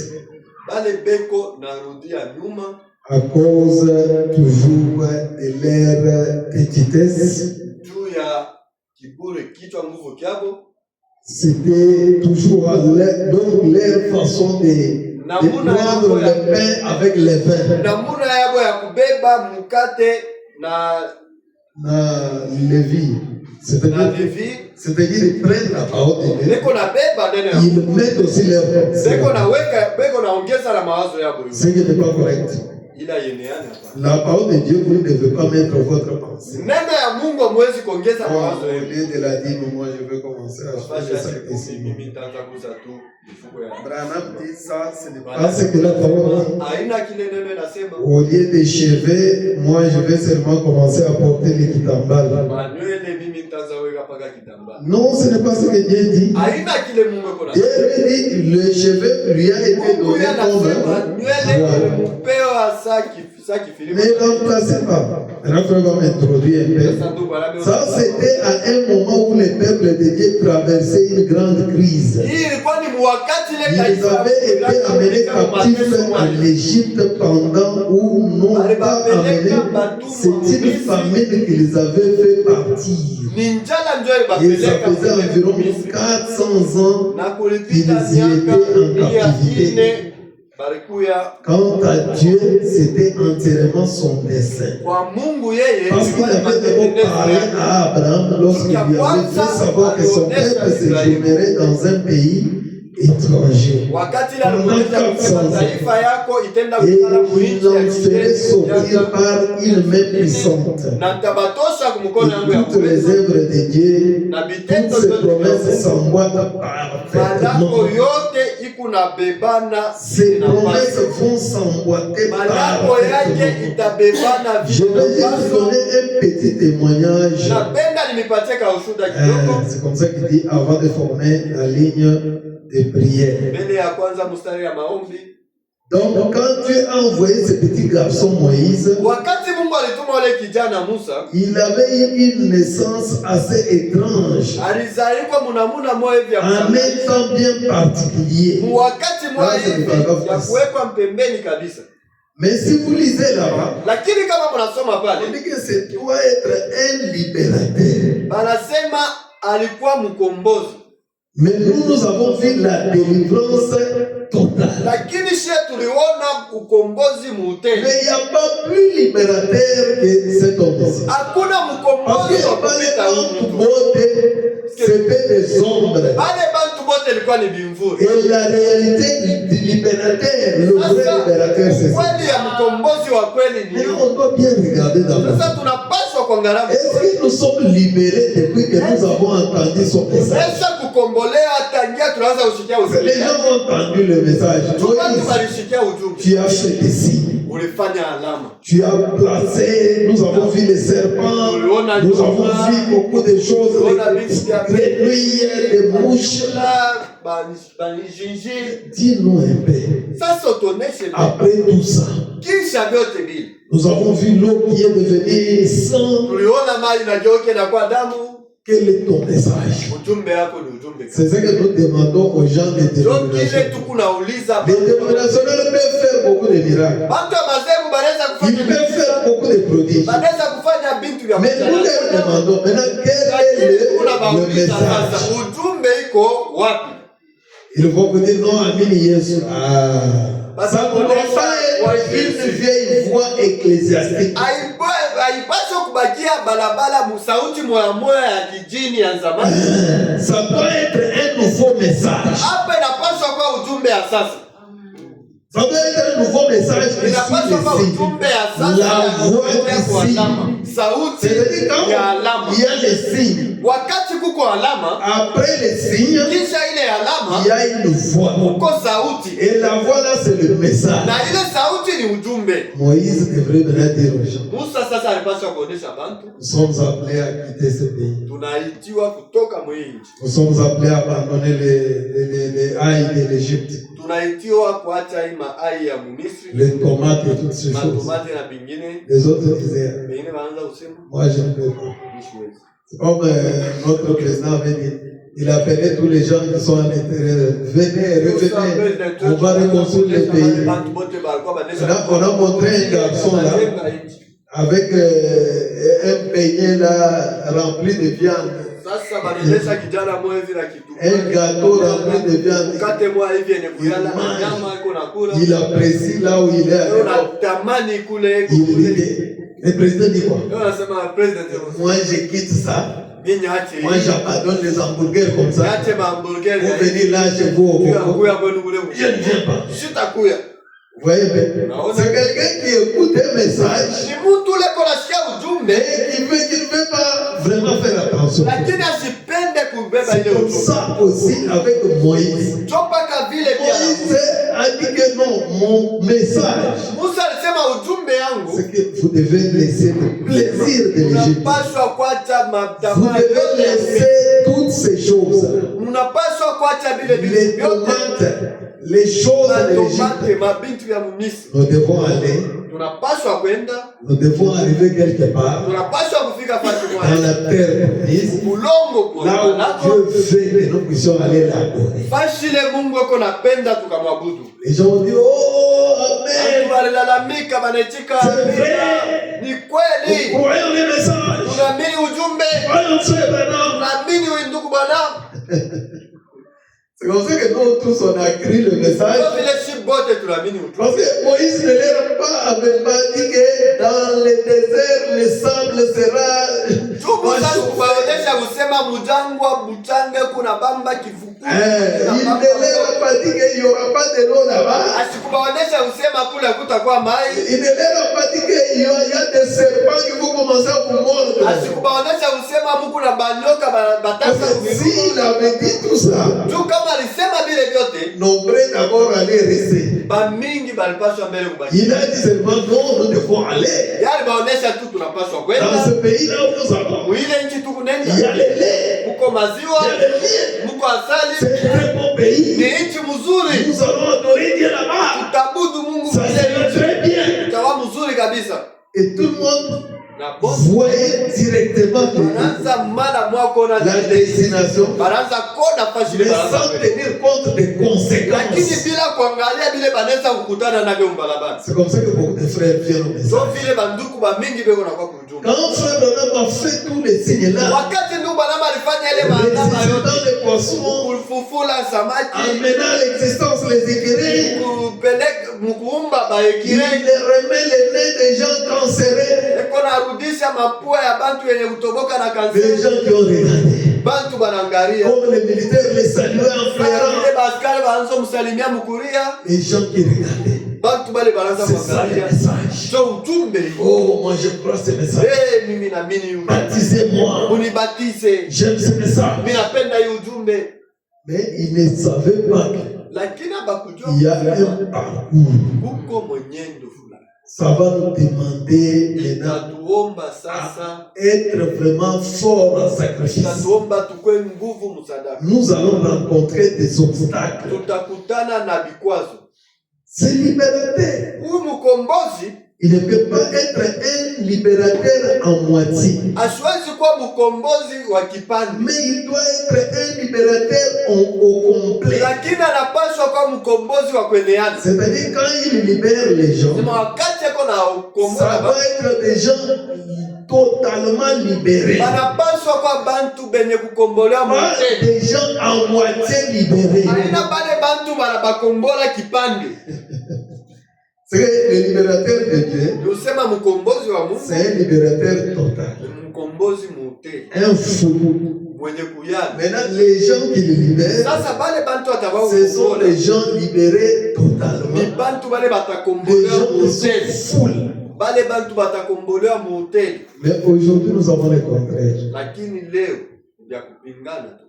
bale beko narudia nyuma à cause toujours de leur petitesse. juu ya kiburi kichwa nguvu kyabo. c'était toujours donc leur façon de prendre le pain avec le vin. namuna yabo ya kubeba mukate na Lévi. C'est-à-dire ils prennent la parole de Dieu. beko na beba neno ya Ils mettent aussi leur beko na weka beko na ongeza na mawazo yabo ce qui n'est pas correct. ila yeneana hapa La parole de Dieu, vous ne devez pas mettre votre pensée. neno ya Mungu hamwezi kuongeza mawazo Au yenu. lieu de la dire, moi je veux commencer à Basi changer ça acha ici. mimi nitaanza kuuza tu mifuko ya Branham dit ça, ce n'est pas ce que la parole dit. aina kile neno inasema Au lieu de chevet, moi je vais seulement commencer à porter les kitambal. manywele mimi nitaanza weka paka kitambaa. Non, ce n'est pas ce que Dieu dit. Aina kile Mungu iko Dieu nasema. lui dit, le cheveu lui a été Mungu donné comme anasema nywele voilà. ilimupewa saa kifilimu. Ne remplacez pas. Maintenant, frère va m'introduire un peu. Sasa ndugu alabe Ça, c'était à un moment où le peuple de Dieu traversait une grande crise. hii ilikuwa ni wakati ile Ils taifa avaient été amenés captifs en Égypte pendant où non pas amenés. C'est une famine qui les avait fait partir. ni njala ndio Et ça ilibapeleka faisait environ Misri. 400 ans na qu'ils kulipita y miaka étaient en 400 captivité. balikuya Quant à Dieu, c'était entièrement son dessein. kwa Mungu yeye Parce qu'il ilikuwa ni avait d'abord matengenezo parlé yake. à Abraham lorsqu'il lui avait fait savoir que son peuple séjournerait dans un pays étranger. wakati ile alimuonyesha kusema taifa yako itenda Et kukala il muinchi ya l'en ferait sortir kigeni par une main puissante. na nitabatosha kumkono yangu ya Et toutes les kuweza œuvres de Dieu, na toutes vitendo ces vyote promesses vya Mungu s'emboîtent malako parfaitement. yote iko na bebana Ces na promesses pasi. vont s'emboîter Malako yake parfaitement. itabebana Je vile vais juste paso. donner un petit témoignage. Napenda nimepatia ka ushuhuda kidogo C'est comme ça qu'il dit avant de former la ligne de prière. mbele ya kwanza mstari ya maombi. Donc, quand Dieu a envoyé ce petit garçon Moïse, Wakati Mungu alituma ule kijana Musa, il avait eu une naissance assez étrange, alizaliwa munamuna moyo hivi ya en kushangaza. un temps bien particulier. Wakati moja Ah, c'est hivi paragraphe ya 10. kuwekwa mpembeni kabisa. Mais si vous lisez là-bas, Lakini kama mnasoma on pale, dit que c'est doit être un libérateur. banasema alikuwa mkombozi. Mais nous avons vu la délivrance totale. Lakini shie tuliona ukombozi muuteni. Mais il n'y a pas plus libérateur que cet homme-ci. Hakuna Parce mkombozi que wa pas les kupita temps huyu mtu. beauté, c'était des ombres. Bale bantu bote ilikuwa ni bimvuri. Et la réalité du libérateur, le vrai libérateur, c'est ça. Kweli ya mkombozi wa kweli ni Mais yupi? on doit bien regarder d'abord. Sasa tunapaswa kuangalia Est-ce que nous sommes libérés depuis que nous avons entendu son message? Sasa kukombolea tangia tunaanza kusikia Les ujumbe. gens ont entendu le message. Watu Moïse, walishikia ujumbe. tu as fait des signes. Ulifanya alama. Tu as placé, nous avons vu les serpents, nous avons vu beaucoup de choses, des grenouilles, des mouches. La banijinji. Dis-nous un peu. Sasa utoneshe Après tout ça, kisha vyote vile. nous avons vu l'eau qui est devenue sang. Tuliona maji inageuka na kwa damu. Quel est ton message? Ujumbe wako ni ujumbe. C'est ce que nous demandons aux gens des Ndio kile dénominations. tuku nauliza. Les dénominationnels peuvent faire beaucoup de miracles. Bantu wa madhehebu banaweza Ils kufanya peuvent faire beaucoup de prodiges. banaweza kufanya bintu vya Mais nous leur demandons maintenant quel est lakini le tunabauliza sasa message. ujumbe iko wapi? Ils vont vous dire non, Amini Yesu. Ah. Ça ne doit pas être une vieille voix ecclésiastique. Haipaswi kubakia balabala musauti moya moya ya kijini ya zamani. Ça doit être un nouveau message. Hapa inapaswa kuwa ujumbe ya sasa. Ça doit être un nouveau message qui Inapaswa kuwa suit ujumbe ya les sasa signes. La ya voix kutembea kwa du alama. signe. Sauti C'est-à-dire quand ya alama. il y a les signes, Wakati kuko alama, après les signes, kisha ile il alama y a une voix. kuko sauti. Et la voix là, c'est le message. Na ile sauti ni ujumbe. Moïse devrait venir dire aux gens, Musa sasa alipaswa kuonesha bantu nous sommes appelés à quitter ce pays. tunaitiwa kutoka mwinchi. Nous sommes appelés à abandonner les hailles de l'Égypte, Tunaitiwa kuacha hii maai ya Misri, les tomates et toutes ces choses. matomate na vingine. Les autres disaient, Wengine wanaanza kusema moi je ne peux pas. nishiwezi. C'est comme notre président avait dit, il appelait tous les gens qui sont à l'intérieur, venez, revenez, on va reconstruire le pays. Bantu bote balikuwa banesha. On a montré un garçon là, avec un panier là rempli de viande. Sasa banaonyesha kijana mmoja hivi na kitu. Un gâteau rempli de viande. Mkate mmoja hivi yenye kuyala na nyama iko na kula. Il apprécie là où il est. Unatamani kule iko Il kule. dit, le président dit quoi? Ndio nasema president. Moi je quitte ça. Mimi ache. Moi j'abandonne les hamburgers comme ça. Ache hamburger. Pour venir là chez vous au Congo. Kuya kwenu kule. Je ne viens pas. Sitakuya. Vous voyez, c'est quelqu'un qui écoute un message Ni mtu ule konasikia ujumbe et qui ne veut pas vraiment faire attention. lakini asipende kubeba C'est ile comme ujumbe. ça aussi avec Moïse. Chopaka vile pia. Moïse a dit que non, mon message, Musa alisema ujumbe yangu c'est que vous devez laisser le plaisir de l'Égypte. unapaswa kuacha Vous matamaa devez yote. laisser toutes ces choses. Unapaswa kuacha vile Les vitu vyote. tomates, les choses de l'Égypte. Matomate, mabintu ya Misri. Nous devons aller, Tunapaswa kwenda, nous devons arriver quelque part tunapaswa kufika fasi dans moja. la terre promise, Mulongo là kwa où nako. Dieu veut que nous puissions aller l'adorer. Fasi ile Mungu yuko napenda tukamwabudu. Les gens ont dit, oh, Watu Amen. walilalamika wanaitika C'est amina. vrai. Ni kweli. Croyons les messages. Tunaamini ujumbe. Croyons ce maintenant. Tunaamini wewe ndugu bwana. C'est comme ça que nous tous on a écrit le message. Kwa vile si bote tunaamini ujumbe. Parce que Moïse ne leur avait pas dit que dans le désert, le sable sera. Tuko sasa kuwaonyesha kusema mujangwa mchange kuna bamba kifuku. Il ne leur a pas dit qu'il n'y aura pas de l'eau là-bas. Asikubaonesha usema kule kutakuwa mai. Il ne leur a pas dit qu'il y a des serpents qui vont commencer à vous mordre. Asikubaonesha usema muku na banyoka bataka Parce que s'il avait dit tout ça, juu kama alisema vile vyote nombreux d'abord allaient rester. bamingi balipaswa mbele kubaki. Il a dit seulement non, nous devons aller. Yale baonesha tu tunapaswa Dans kwenda. ce pays là où nous allons, Mwile nchi il y tukunenda. a les laits, Muko maziwa, il y a les miels. muko asali. C'est un très bon pays. Ni nchi mzuri. Nous allons adorer Dieu là-bas. Tutabudu Mungu Ça vile sera nchi. très bien. Itakuwa mzuri kabisa. Et tout le monde Na bosi voyait directement banaanza mara mwako na la destination, banaanza kona fashi mais banaanza sans mbele. tenir compte des Lakini conséquences. bila kuangalia vile banaweza kukutana navyo mbalabala. C'est comme ça que beaucoup de frères viennent au So message. vile banduku bamingi beko na kwa kujumba. Quand frère Branham a fait tous les signes là, Wakati ndugu Branham alifanya ile maandama ressuscitant yote, les poissons, kufufula samaki, amenant l'existence les écureuils, kupeleka mkuumba il baekire, remet les nez des gens cancéreux, eko narudisha mapua ya bantu yenye kutoboka na des kanseri. gens qui ont regardé. Bantu banangalia. Comme les militaires les saluaient en flairant, Ile baskari baanza msalimia mkuria, les gens qui regardaient. bantu bale banaanza C'est ça le kuangalia. message. So ujumbe. Oh, moi je crois ce message. Mimi naamini ujumbe. Baptisez-moi. Unibatize. J'aime ce message. Mimi napenda hii ujumbe. Mais ils ne savaient pas Lakini abakujua qu'il y a un parcours. kuko mwenyendo fulani. Ça va nous demander maintenant Itatuomba sasa, être vraiment fort en sacrifice. itatuomba tukwe nguvu msadaka. Nous allons rencontrer des obstacles. Tutakutana na vikwazo. C'est libérateur. Huyu mkombozi Il ne peut pas être un libérateur en moitié. asiwezi kuwa mkombozi wa kipande, Mais il doit être un libérateur au complet. lakini anapaswa kuwa mkombozi wa kueneana. C'est-à-dire quand il libère les gens, Sema wakati ako na ça ukombozi, doit être des gens totalement libérés. anapaswa kuwa bantu benye kukombolewa Pas mwote. des gens en moitié libérés. Aina bale bantu banabakombola kipande. C'est le libérateur de Dieu, Ni usema mkombozi wa Mungu, c'est un libérateur total. mkombozi mwote, Un fou. mwenye kuyana. Maintenant, les gens qui le libèrent, Sasa bale bantu watabao ce sont les gens libérés ni totalement. bantu bale Les batakombolewa gens qui muhoteli. sont foules. Bale bantu batakombolewa muhoteli. Mais aujourd'hui, nous avons le contraire. Lakini leo ya kupingana tu.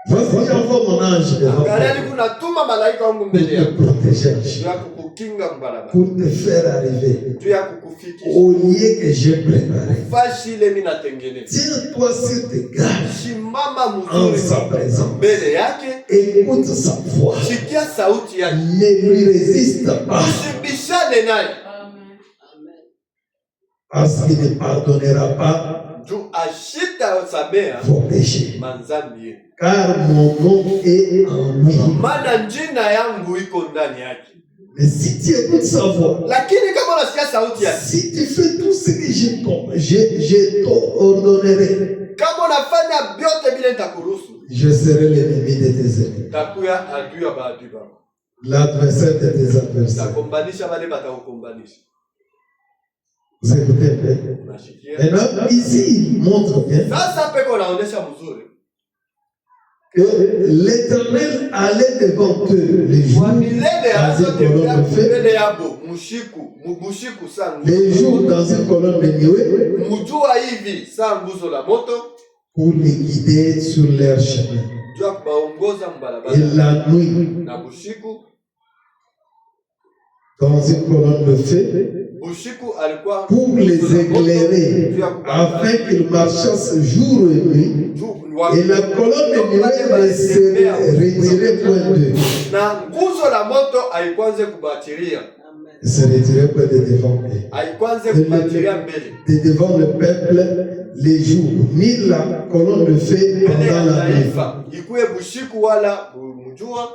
Voici, j'envoie mon ange devant toi Angalia kunatuma malaika wangu pour mbele te yako. protéger, Juu ya kukukinga mbarabara. pour te faire arriver Juu ya kukufikisha. au lieu que j'ai préparé. Fashi ile mimi natengeneza. Tiens-toi sur tes gardes Simama en mzuri sa présence. mbele yake. Écoute sa voix. Sikia sauti yake. Ne lui résiste pas, Usibishane naye. parce qu'il ne pardonnera pas Juu ashita samea vos péchés. manzambi yenu. Car mon nom est en lui. Maana njina yangu iko ndani yake. Mais si tu écoutes sa voix, Lakini kama unasikia sauti yake, si tu fais tout ce que je t'ordonnerai, kama kama unafanya vyote bila nitakuruhusu, je serai l'ennemi de tes ennemis, takuya adui ya maadui bako, l'adversaire de tes adversaires. takombanisha wale batakukombanisha. Vous écoutez un peu? Unashikia? Maintenant, ici, il montre bien Sasa peko naonesha mzuri que l'Éternel allait devant eux les jours wa milele dans une colonne anazotembea de feu, mbele yabo mushiku saa les jours dans une colonne de nuée, mujua hivi saa nguzo la moto pour les guider sur leur chemin. jua kubaongoza Et mbalabala, la nuit, na bushiku dans une colonne de feu, bushiku alikuwa pour les éclairer, afin qu'ils marchassent jour et nuit. Et la colonne de nuée ne se retirait point d'eux. na nguzo la moto haikwanze kubatiria, Ne se retirait point de devant eux. haikwanze kubatiria mbele De devant le peuple les jours, ni la colonne de feu mbele pendant ya la nuit. taifa, ikuwe bushiku wala mjua.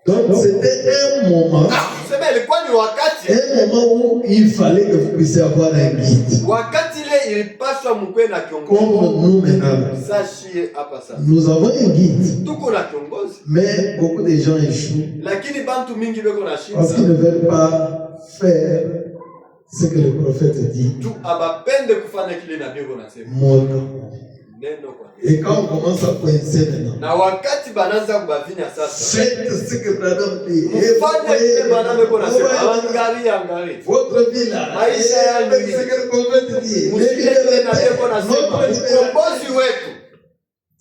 Donc c'était un moment, Sema ilikuwa ni wakati où il fallait que vous puissiez avoir un guide. wakati ile ilipaswa mkwe na Comme kiongozi. nous maintenant, Sashie hapa sasa nous avons un guide, tuko na kiongozi, mais beaucoup de gens échouent lakini bantu mingi beko na parce qu'ils shinda ne veulent pas faire ce que le prophète dit. tu abapende kufanya kile nabii beko nasema Mon neno kwa. Et quand on commence à coincer maintenant, Na wakati banaanza kubavinya sasa, faites ce que Branham dit. Et mfanye kile Branham beko nasema, voyez angalia votre vie là. Maisha yangu. Faites ce que le prophète dit. mshike kile nabii beko nasema, Notre libérateur. mkombozi wetu.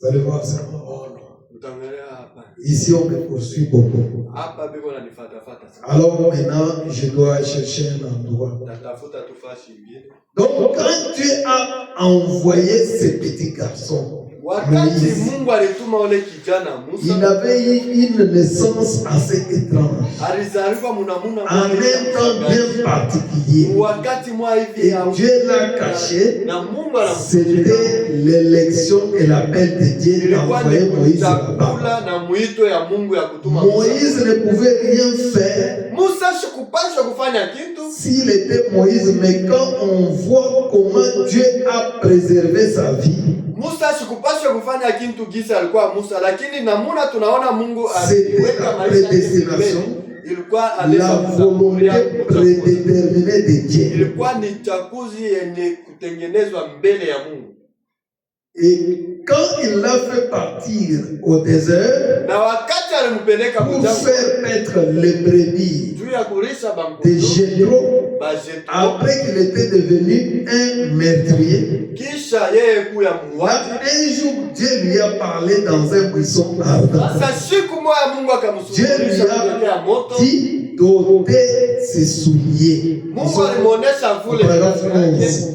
Vous allez voir ça. Oh non. Utangalia hapa Ici, on me poursuit beaucoup. hapa beko nanifuatafuata sana, Alors maintenant, je dois chercher un endroit. natafuta tufashi ingine. Donc, quand Dieu a envoyé ce petit garçon, Wakati Moïse, Mungu alituma ule kijana il Musa, avait eu une naissance assez étrange, alizaliwa munamuna en un temps bien particulier. wakati mwa hivi Et ya Dieu l'a caché. na Mungu anamficha. C'était l'élection et l'appel de Dieu Ilikuwa d'envoyer ni Moïse chakula là-bas. na mwito ya Mungu ya kutuma Musa. Moïse ne pouvait rien faire Musa shikupashwa kufanya kitu s'il était Moïse, mais quand on voit comment Dieu a préservé sa vie, Musa shikupashwa kufanya kitu gisa alikuwa Musa, lakini namuna tunaona Mungu c'était aliweka la maisha yake prédestination, mbele. Ilikuwa la alesa volonté prédéterminée de Dieu. ilikuwa ni chaguzi yenye kutengenezwa mbele ya Mungu. Et quand il l'a fait partir au désert Na wakati alimpeleka pour mjangwa faire paître les brebis juu ya kulisha de bambuzi Jéthro, bajetu, après qu'il était devenu un meurtrier, kisha yeye kuya là, muuaji. un jour Dieu lui a parlé dans un buisson ardent. Sasa siku moja Mungu Dieu lui akamsuluhisha kuletea a moto. dit d'ôter ses souliers. Mungu alimuonesha vule Paragraphe viatu yake, 11.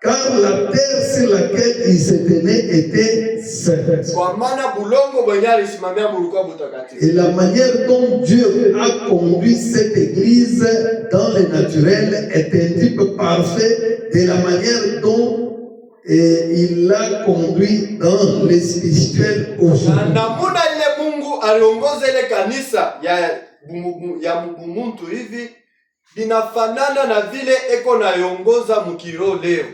Car la terre sur laquelle il se tenait était sainte. kwa maana bulongo bwenye alisimamia bulikuwa butakatifu. Et la manière dont Dieu a conduit cette église dans le naturel est un type parfait de la manière dont il l'a conduit dans le spirituel Na aujourd'hui. namuna ile Mungu aliongoza ile kanisa ya muntu hivi binafanana na vile eko naiongoza mukiro leo.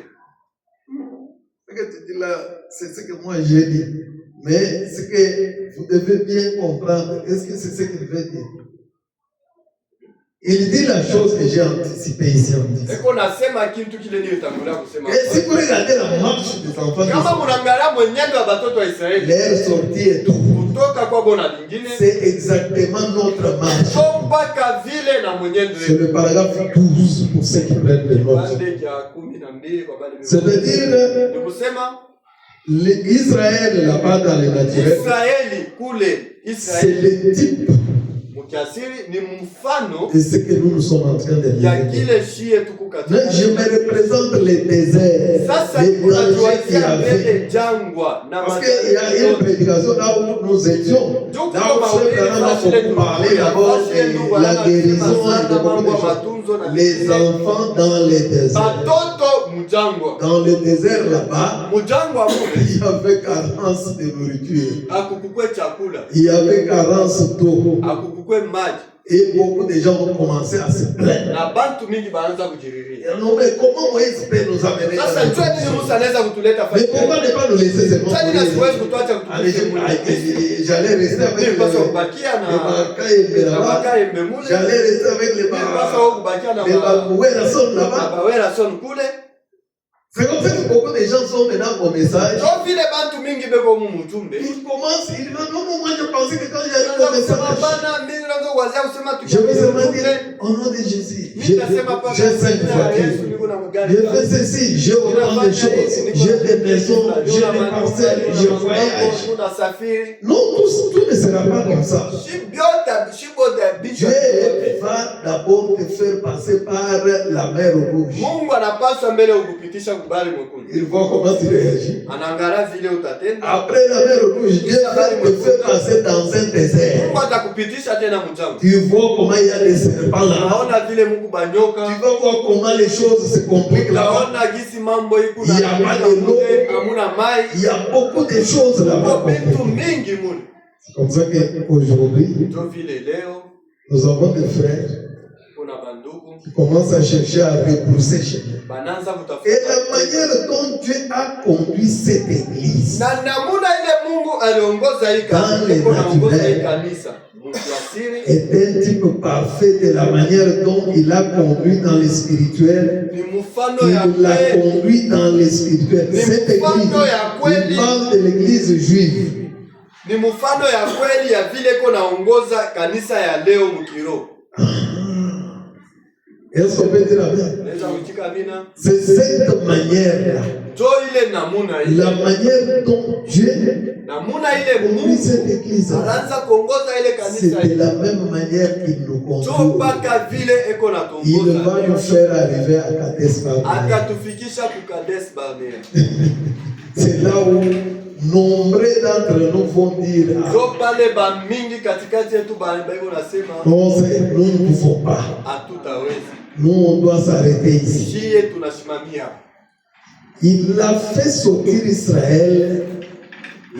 Ce que tu dis là, c'est ce que moi j'ai dit. Mais ce que vous devez bien comprendre, est-ce que c'est ce qu'il veut dire? Il dit la chose que j'ai anticipée ici en disant. Eko nasema kitu kile nilitangulia kusema. Et si vous regardez la marche des enfants Kama d'Israël, munaangalia mwenendo wa batoto wa Israeli leur sortie et tout, kutoka kwa bona lingine c'est exactement notre marche. mpaka vile na mwenendo C'est le paragraphe 12 pour ceux qui prennent le notes. kipande cha 12 kwa bali. C'est-à-dire, Ni kusema Israël là-bas dans le naturel, Israeli kule c'est Israeli le type mkiasiri ni mfano de ce que nous sommes en train de ya vivre. kile shie tuko Mais katika. je me représente les déserts, Sasa les dangers qu'il y tunatuanzia avait. mbele jangwa na Parce qu'il y a une prédication là où nous étions. Là où Frère Branham a parlé d'abord de la guérison et de beaucoup de choses. Les enfants dans les déserts. batoto mjangwa Dans le désert là-bas, mjangwa mule il y avait carence de nourriture. akukukwe chakula Il y avait carence d'eau. akukukwe maji Et beaucoup de gens ont commencé à se plaindre. na bantu mingi baanza kujiriria. Non, mais comment Moïse peut nous amener dans Sasa la njoo nini Musa anaweza kutuleta Mais fasi? pourquoi ne pas nous laisser seulement Sasa nini siwezi kutuacha en Égypte? kutumisha. J'allais rester avec les Nilipaswa kubakia na Bakaï na là-bas. Bakaye Mbemule. J'allais rester avec les Nilipaswa kubakia na Baboué sont là-bas. Bawera son kule. C'est comme ça que beaucoup de gens sont maintenant au message. Ndio vile bantu mingi beko mu mjumbe. Ils commencent, ils disent non, moi je pensais que quand j'arrive au Kusema message, bana mimi naanza kuwazia kusema je vais seulement tukiwa dire au nom de Jésus. mimi nasema pa J'ai 5 voitures. niko na magari. Je fais ceci, j'ai autant de choses. J'ai des maisons, j'ai des parcelles, je voyage. Tunasafiri. Non, tout ne sera pas comme ça. Dieu va d'abord te faire passer par la mer rouge. Mungu anapaswa mbele ukupitisha kubali mwekundu. Il voit comment tu réagis. Anaangalia vile utatenda. Après la mer rouge, Dieu va te faire passer dans un désert. Mungu atakupitisha tena mjangwa. Tu vois comment il y a des serpents là. Unaona vile Mungu banyoka. Tu vas voir comment les choses se compliquent là-bas. Unaona gisi mambo iko Il y a pas de l'eau. hamuna mai. Il y a beaucoup de choses là-bas. Kwa vitu mingi mule. C'est comme ça qu'aujourd'hui, Ndio vile leo nous avons des frères kuna bandugu qui commencent à chercher à rebrousser chemin. bananza kutafuta. Et la manière dont Dieu a conduit cette église, Na namuna ile Mungu aliongoza hii kanisa, anaongoza hii kanisa. Mkiasiri est un type parfait de la manière dont il a conduit dans le spirituel. ni mfano ya Il l'a kweli. conduit dans le spirituel. Cette église, il parle de l'église juive. Ni mfano ya kweli ya vile iko naongoza kanisa ya leo mkiro. Est-ce qu'on peut dire amen? Naweza kuchika mina. C'est cette manière-là, Jo ile namuna ile. la manière dont Dieu Namuna ile conduit Mungu cette église. anaanza kuongoza ile C'est kanisa de ile. la même manière qu'il nous Jo conduit. mpaka vile iko na Il va tongoza. nous faire arriver à Kadesh Barnea. Akatufikisha kukades Barnea. C'est là où nombreux d'entre nous vont dire Jo pale ba mingi katikati yetu ba iko nasema non, nous ne pouvons pas. hatutaweza. Nous, on doit s'arrêter ici. Shie tunasimamia. Il a fait sortir Israël,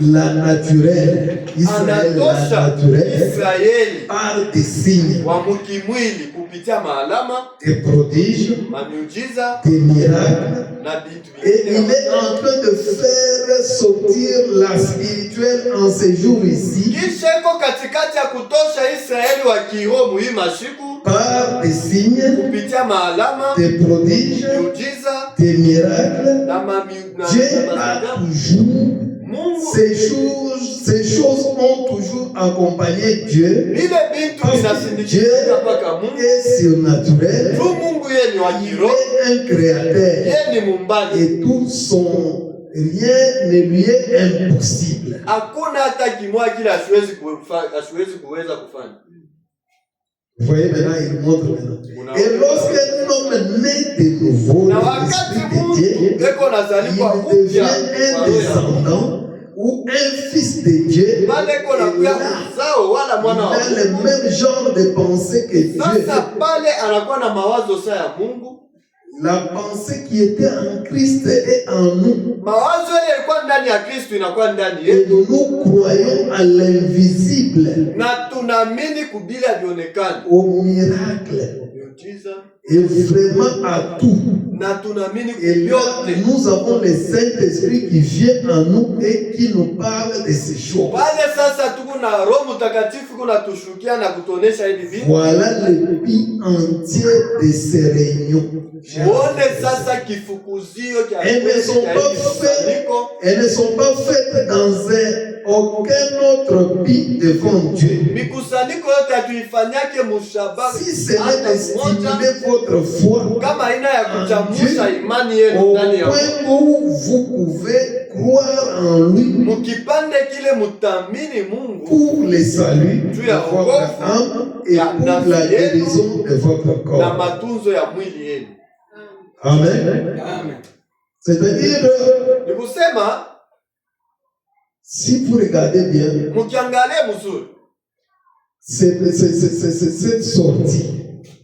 la naturelle, Israël, la Anatosha naturelle, Israeli par des signes, wa mkimwili kupitia maalama, des prodiges, mamiujiza des miracles. na vitu Et il vingine. est en train de faire sortir la spirituelle en ces jours ici Kisha iko katikati ya kutosha Israeli wa kiroho hii mashiku par des signes, kupitia maalama, des prodiges, miujiza des miracles. na Dieu a toujours, Mungu. ces choses ont toujours accompagné Dieu. Ile bintu Parce que inasindikiza Dieu mpaka Mungu. est surnaturel. Tu Mungu yeye ni wa Il kiroho, est un créateur. yeye ni muumbaji. Et tout son rien ne lui est impossible. Hakuna hata kimoja kile asiwezi kuweza kufanya. Vous voyez maintenant, il montre maintenant. Et lorsqu'un homme naît de nouveau, Na de wakati l'Esprit de Mungu Dieu, eko nazaliwa il devient upya un kwa roho ya Mungu. descendant ou un fils de Dieu. Pale eko Et nakuya là, mzao wala il mwana wa a le Mungu. même genre de pensée que Dieu. Sasa pale anakuwa na mawazo saa ya Mungu. La pensée qui était en Christ est en nous. Mawazo ile ilikuwa ndani ya Kristo inakuwa ndani Et yetu, nous croyons à l'invisible, na tunaamini kubila vionekana au miracle, miujiza, et vraiment à tout. na tunaamini Et là, kubyote. nous avons le Saint-Esprit qui vient en nous et qui nous parle de ces choses. Pale sasa tuko na Roho Mtakatifu kuna tushukia na kutuonesha hivi vitu. Voilà le but entier de ces réunions. Muone sasa kifukuzio cha Elles ne sont pas faites, elles ne sont pas faites dans aucun autre but devant Dieu. mikusanyiko yote hatuifanyake mushabaka Si ce n'est de stimuler votre foi kama aina ya kuchamusha imani au yenu ndani ya point où vous pouvez croire en lui mukipande kile mutamini Mungu pour le salut de juu ya votre âme wokovu et ya pour nafsi la yenu guérison de votre na corps. matunzo ya mwili yenu. Amen. Amen. C'est-à-dire, Ni kusema si vous regardez bien, mukiangalie mzuri cette sortie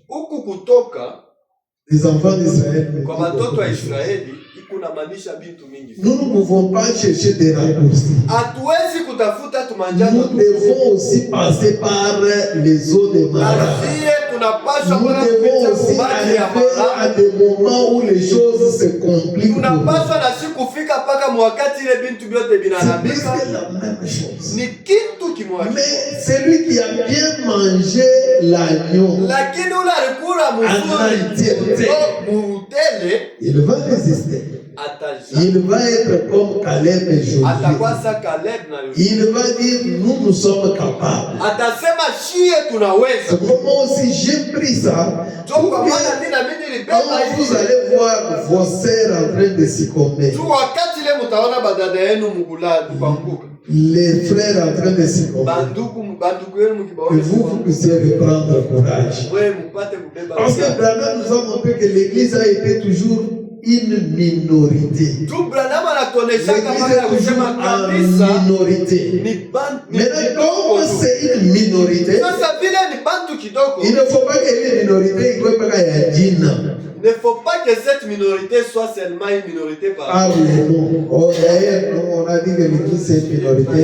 huku kutoka des enfants d'Israël, kwa watoto wa Israeli kunamaanisha vitu mingi. Nous ne pouvons pas chercher des raccourcis. Hatuwezi kutafuta tumanjano. Nous devons aussi passer par les eaux de Mara. Nous devons aussi arriver à des moments où les choses se compliquent. Tunapaswa na siku kufika mpaka wakati ile bintu vyote C'est vinaharibika. presque la même chose. Ni kitu kimoja. Mais celui qui a bien mangé l'agneau, Lakini ule alikula mzuri mutele il va résister. ataja. Il va être comme Caleb et Josué. Atakuwa sa Caleb na Yoshua. Il va dire, nous sommes capables. Atasema shie tunaweza. C'est comment aussi j'ai pris ça. Kwa Pour que, maana mimi na mimi nilibeba quand vous hivi. allez voir vos sœurs en train de s'y commettre, Tu wakati ile mtaona badada yenu mkulala kuanguka. les frères en train de s'y commettre, Banduku yenu que mkibaona. vous puissiez prendre courage. Wewe mpate kubeba. Parce que Branham nous a montré que l'Église a été toujours une minorité. Tu Branham anatuonesha kama L'Église ya est toujours kusema en kabisa minorité. ni bantu. Maintenant, comme c'est une minorité, Sasa vile ni bantu kidogo. il ne faut pas que les minorités soient pas yajina. Il ne faut pas que cette minorité soit seulement une minorité par Ah oui, non. Oh, d'ailleurs, nous, on a dit que l'Église c'est une minorité.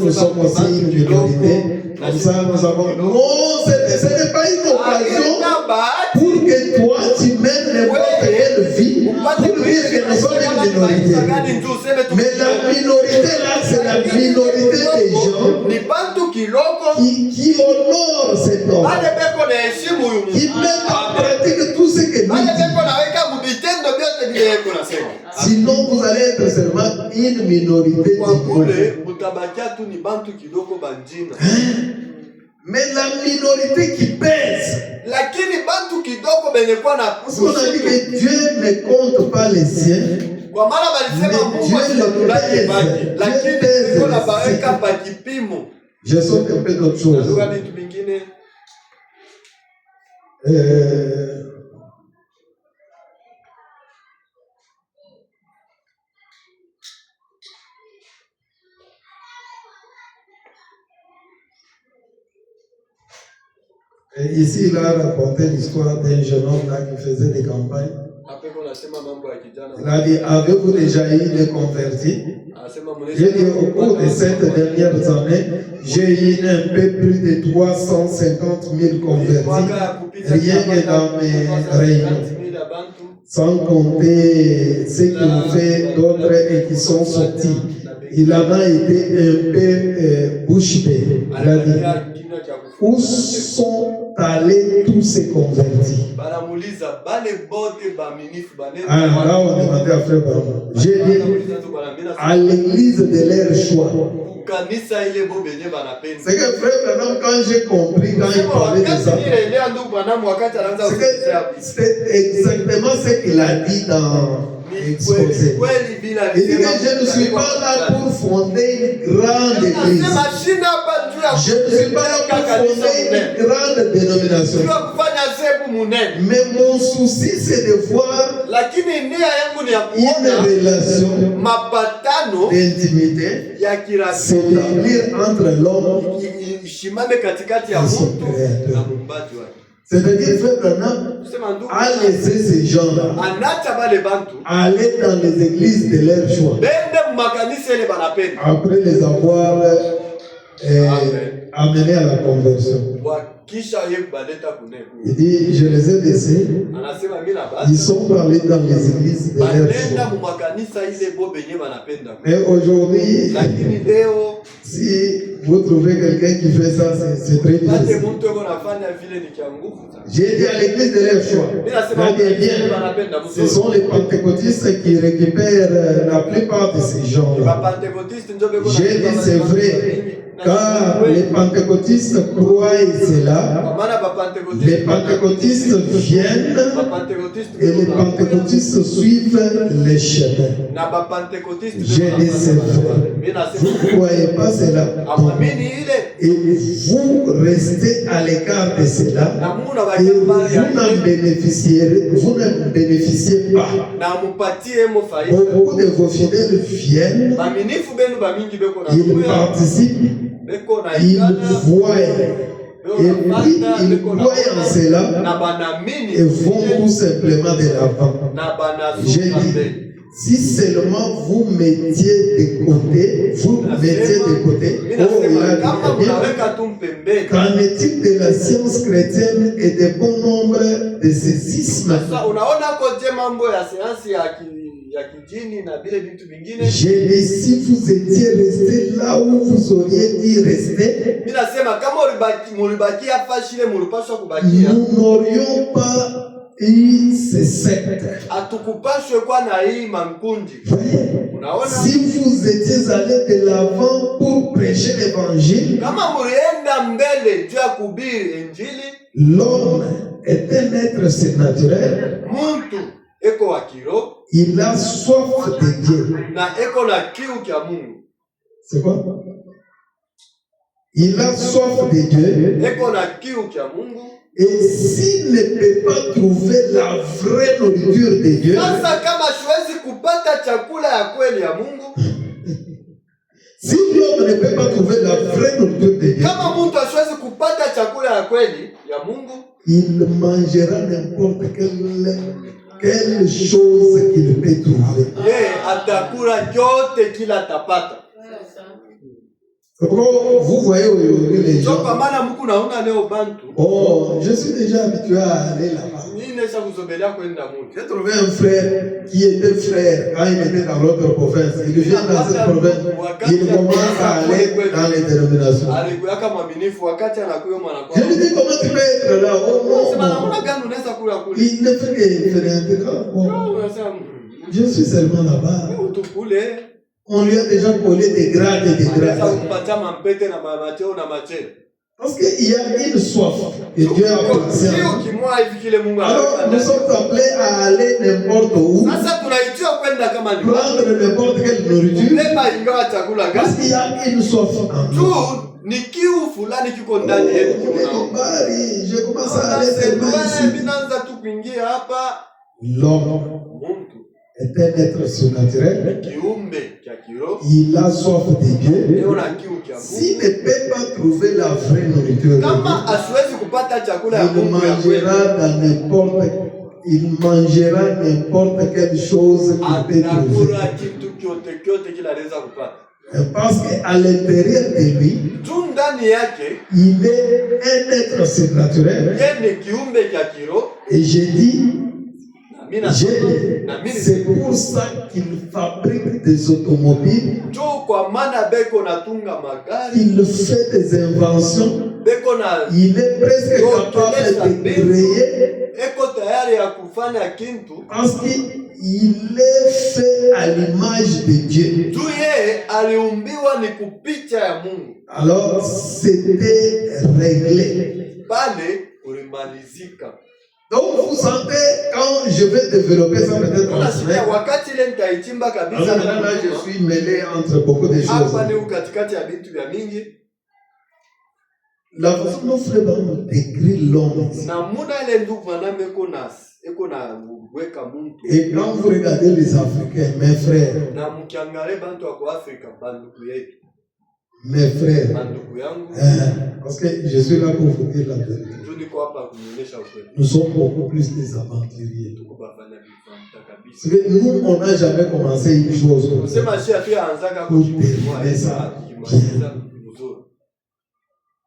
Nous sommes aussi une minorité. Comme ça, nous avons. Non, ce n'est pas une occasion pour que toi, tu mènes n'importe quelle vie pour dire que nous sommes une minorité. Mais la minorité là, c'est la minorité des gens qui honorent cet homme, qui mettent en pratique tout ce que nous disons. Sinon, vous allez être seulement une minorité. Mais la minorité qui pèse. Parce qu'on a dit que Dieu ne compte pas les siens. Je saute un peu d'autre chose. Et ici, il a raconté l'histoire d'un jeune homme là qui faisait des campagnes. Il a dit, avez-vous déjà eu des convertis? J'ai dit, au cours de ces dernières années, j'ai eu un peu plus de 350 000 convertis, rien que dans mes réunions. Sans compter ceux qui ont fait d'autres et qui sont sortis. Il en a été un peu bouche bée. Il a dit, où sont allés tous ces convertis? Ah, là, on demandait à Frère Barbara. J'ai dit, à l'église de leur choix. C'est que Frère Branham, quand j'ai compris, quand il parlait de ça, c'est exactement ce qu'il a dit dans l'exposé. Il dit que je ne suis pas là pour fonder une grande église. Je ne suis pas là pour fonder une grande dénomination. Mais mon souci, c'est de voir une relation d'intimité s'établir entre l'homme et son créateur. C'est-à-dire, Frère Branham a laissé ces gens-là aller dans les églises de leur choix. Après les avoir amenés à la conversion. Il dit, je les ai laissés. Ils sont allés dans les églises de leur choix. Mais aujourd'hui, si vous trouvez quelqu'un qui fait ça, c'est très difficile. J'ai dit à l'église de leur choix. Bien, ce sont les pentecôtistes qui récupèrent la plupart de ces gens-là. J'ai dit, c'est vrai. Car les pentecôtistes croient cela, les pentecôtistes viennent et les pentecôtistes suivent les chemins. J'ai dit c'est vrai. Vous ne croyez pas cela. Et vous restez à l'écart de cela et vous ne bénéficiez pas. Beaucoup de vos fidèles viennent, ils participent, ils voient, et puis ils croient en cela et vont tout simplement de l'avant. J'ai dit, Si seulement vous mettiez de côté, qu'en est-il de la science chrétienne et de bon nombre de ces ismes? J'ai dit, si vous étiez resté là où vous auriez dû rester, nous n'aurions pas eu ces sectes. Si vous étiez allé de l'avant pour prêcher l'évangile, l'homme est un être surnaturel. Il a soif de Dieu. C'est quoi? Il a soif de Dieu. Et s'il ne peut pas trouver la vraie nourriture de Dieu, si l'homme ne peut pas trouver la vraie nourriture de Dieu, il mangera n'importe quelle chose qu'il peut trouver. Vous voyez aujourd'hui les gens. Oh, je suis déjà habitué à aller là-bas. J'ai trouvé un frère qui était frère quand il était dans l'autre province. Il vient dans cette province. Il commence à aller dans les dénominations. Je lui dis, comment tu peux être là? Oh non. Il ne fait que faire un je suis seulement là-bas. On lui a déjà collé des grades et des grades. Parce qu'il y a une soif que Dieu a placée. Alors nous sommes appelés à aller n'importe où, prendre n'importe quelle nourriture, parce qu'il y a une soif en nous. Je commence à aller tellement ici. L'homme est un être surnaturel. Il a soif de Dieu. S'il ne peut pas trouver la vraie nourriture, il mangera n'importe quelle chose qu'il peut trouver. Parce qu'à l'intérieur de lui, il est un être surnaturel. Et j'ai dit, c'est pour ça qu'il fabrique des automobiles, il fait des inventions, il est presque capable de créer, parce qu'il est fait à l'image de Dieu. Alors c'était réglé. Donc vous sentez, quand je vais développer ça peut-être en semaine, là je suis mêlé entre beaucoup de choses. La façon dont Frère Branham décrit l'homme, et quand vous regardez les Africains, mes frères, parce que je suis là pour vous dire la vérité. Nous sommes beaucoup plus des aventuriers. Parce que nous, on n'a jamais commencé une chose pour terminer ça.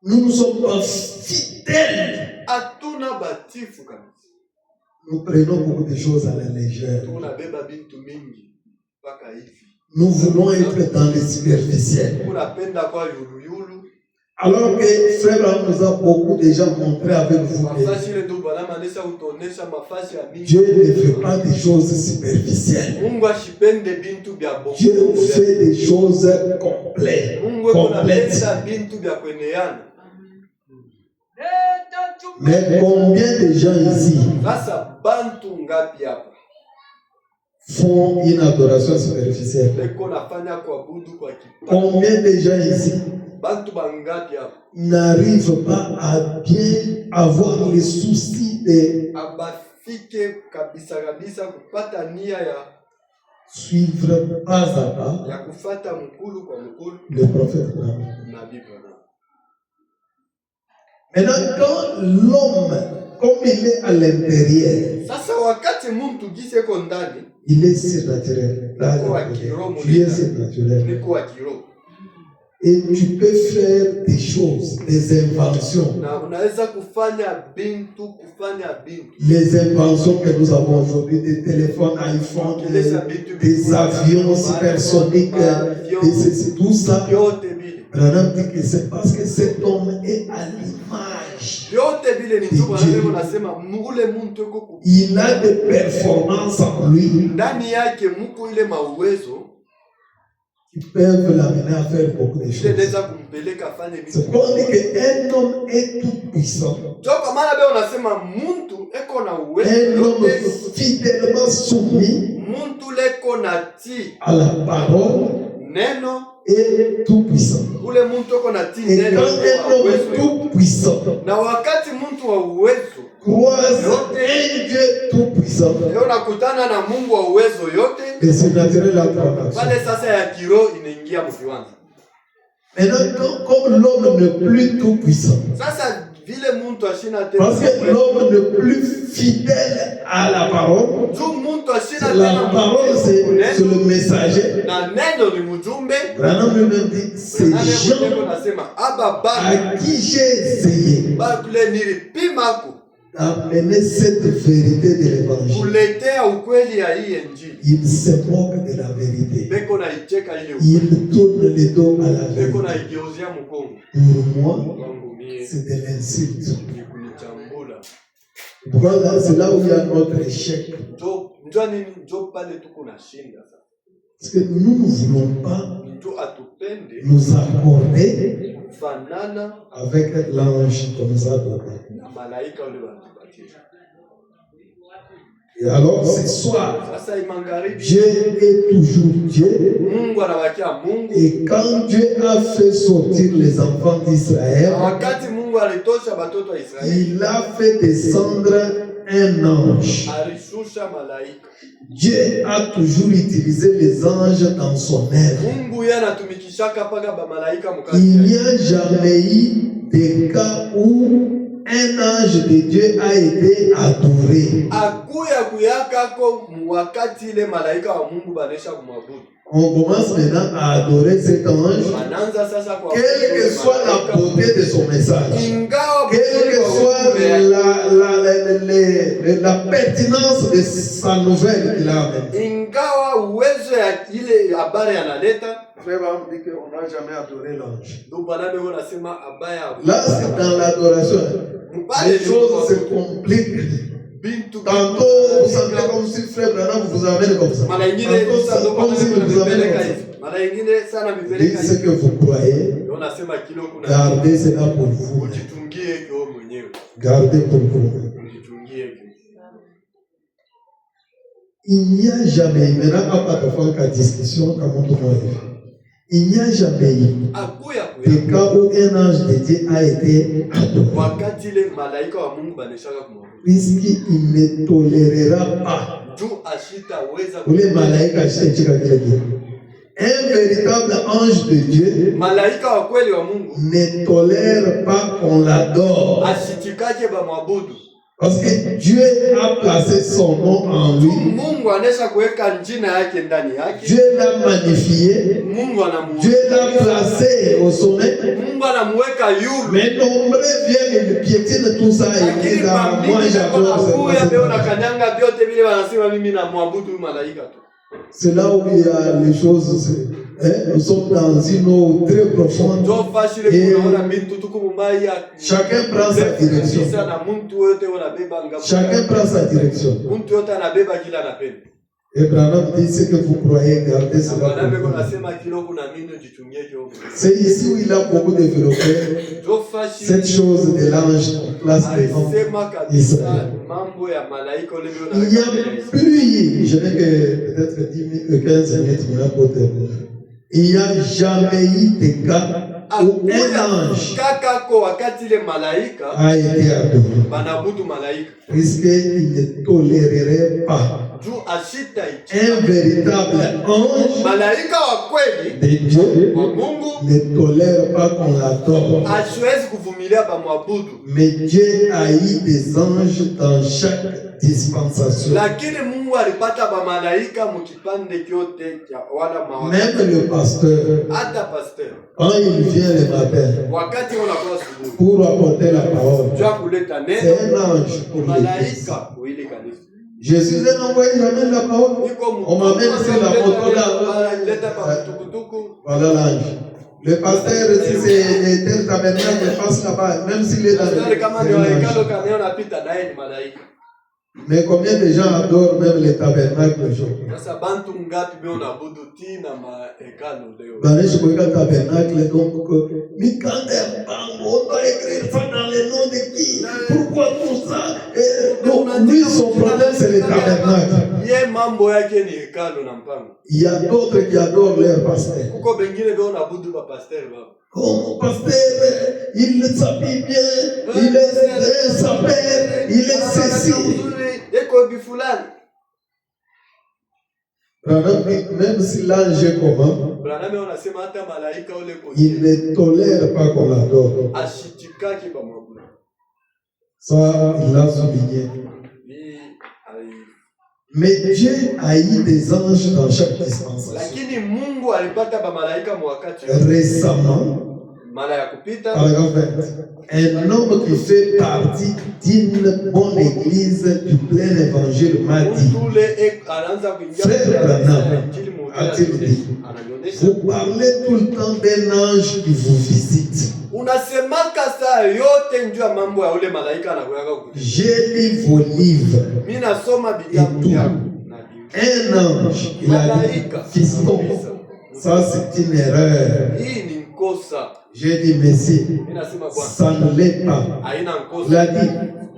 Nous ne sommes pas fidèles. Nous prenons beaucoup de choses à la légère. Nous voulons être dans les superficiels. Alors que Frère Branham nous a beaucoup déjà montré avec vous que Dieu ne fait pas des choses superficielles. Dieu fait des choses complètes. Mais combien de gens ici font une adoration superficielle? Combien de gens ici n'arrivent pas à bien avoir les soucis de suivre pas à pas le prophète Branham? Maintenant, quand l'homme comme il est à l'intérieur, Sasa wakati mtu gise ko ndani il est surnaturel. Là, tu es surnaturel. niko wa kiroho. Et tu peux faire des choses, des inventions. Na unaweza kufanya bintu. Les inventions que nous avons aujourd'hui, des téléphones, iPhone, des avions supersoniques, tout ça. Branham dit que c'est parce que cet homme est à l'image de Dieu. Il a des performances en lui qui peuvent l'amener à faire beaucoup de choses. C'est pour dire qu'un homme est tout puissant. Un homme fidèlement soumis à la parole est tout puissant. Et quand un homme tout puissant croise un Dieu tout puissant, et c'est naturel à maintenant, comme l'homme n'est plus tout puissant, parce que l'homme n'est plus fidèle à la parole, la parole c'est le messager. Branham lui-même dit, ces gens à qui j'ai essayé d'amener cette vérité de l'évangile, il se moque de la vérité. Il tourne le dos à la vérité. Pour moi, c'est de l'insulte. C'est là où il y a notre échec. Parce que nous ne voulons pas nous accorder avec l'ange comme ça. Et alors ce soir, Dieu est toujours Dieu. Et quand Dieu a fait sortir les enfants d'Israël, il a fait descendre un ange. Dieu a toujours utilisé les anges dans son œuvre. Il n'y a jamais eu de cas où un ange de Dieu a été adoré. On commence maintenant à adorer cet ange, quelle que soit la beauté de son message, quelle que soit la pertinence de sa nouvelle qu'il a amenée. Frère va me dire qu'on n'a jamais adoré l'ange. Là, c'est dans l'adoration. Les choses se compliquent. Tantôt, vous sentez comme si Frère Branham vous amène comme ça. Tantôt, comme si vous amène comme ça. Dites ce que vous croyez. Gardez cela pour vous. Gardez pour vous. Il n'y a jamais, maintenant, à part de faire la discussion, comme on doit dire. Il n'y a jamais eu de cas où un ange de Dieu a été adoré. Puisqu'il ne tolérera pas. Un véritable ange de Dieu ne tolère pas qu'on l'adore. Parce que Dieu a placé son nom en lui. Dieu l'a magnifié. Dieu l'a placé au sommet. Mais nombreux viennent, ils piétinent tout ça et disent moi j'adore ça. C'est là où il y a les choses. Nous sommes dans une eau très profonde. Et chacun prend sa direction. Chacun prend sa direction. Et Branham dit ce que vous croyez, gardez cela. C'est ici où il a beaucoup développé cette chose de l'ange en place devant Israël. Il n'y a plus, je n'ai que peut-être 15 minutes pour terminer. Il n'y a jamais eu de cas où un ange a été adoré. Puisqu'il ne tolérerait pas juu ashita un véritable ange malaika wa kweli de Dieu wa Mungu ne tolère pas qu'on l'adore. hasiwezi kuvumilia bamwabudu, Mais Dieu a eu des anges dans chaque dispensation. lakini Mungu alipata bamalaika mukipande kyote kya wala mawakati. Même le pasteur, Hata pasteur quand il vient le matin wakati unakuwa asubuhi pour apporter la parole, jua kuleta c'est neno, un ange pour l'église. malaika kuili kanisa. Je suis un envoyé, j'amène la parole. On m'amène sur la moto là. leta pa tukutuku. Voilà l'ange. Le pasteur, si c'est tel tabernacle, il passe là-bas, même s'il est dans Pasteur kama ni le waikalo kaneo napita naye ni malaika. Mais combien de gens adorent même les tabernacles aujourd'hui? Sasa bantu ngapi beo nabudu ti na mahekalo leo? Banesh Koika tabernacle, donc, mais quand on doit écrire ça dans le nom de qui? Pourquoi tout ça? Donc, lui, son problème, c'est les tabernacles. Ye mambo yake ni hekalo na mpango. Il y a d'autres qui adorent leur pasteur. Kuko bengine beo nabudu ba pasteur baba. Oh, mon pasteur, il s'habille bien, il est sa père, il est ceci. Eko bifulani. Même si l'ange est comment, Braname unasema hata malaika ule il ne tolère pas qu'on l'adore. ashitikaki ba mwabudu. Ça, il l'a souligné. Mais Dieu a eu des anges dans chaque dispensation. Lakini Mungu alipata ba malaika mwakati Récemment, mara ya kupita. paragraphe 20, un homme qui fait partie d'une bonne église du plein évangile m'a dit, Frère Branham, a-t-il dit, vous parlez tout le temps d'un ange qui vous visite. Unasemaka saa yote njua mambo ya ule malaika anakuyaga kukuja. J'ai lu vos livres. Mimi nasoma vitabu yangu. Un ange, il a dit, fiston, ça c'est une erreur. Hii ni nkosa. J'ai dit, Messie, Mimi nasema bwana, ça ne l'est pas. haina Il a nkosa. dit,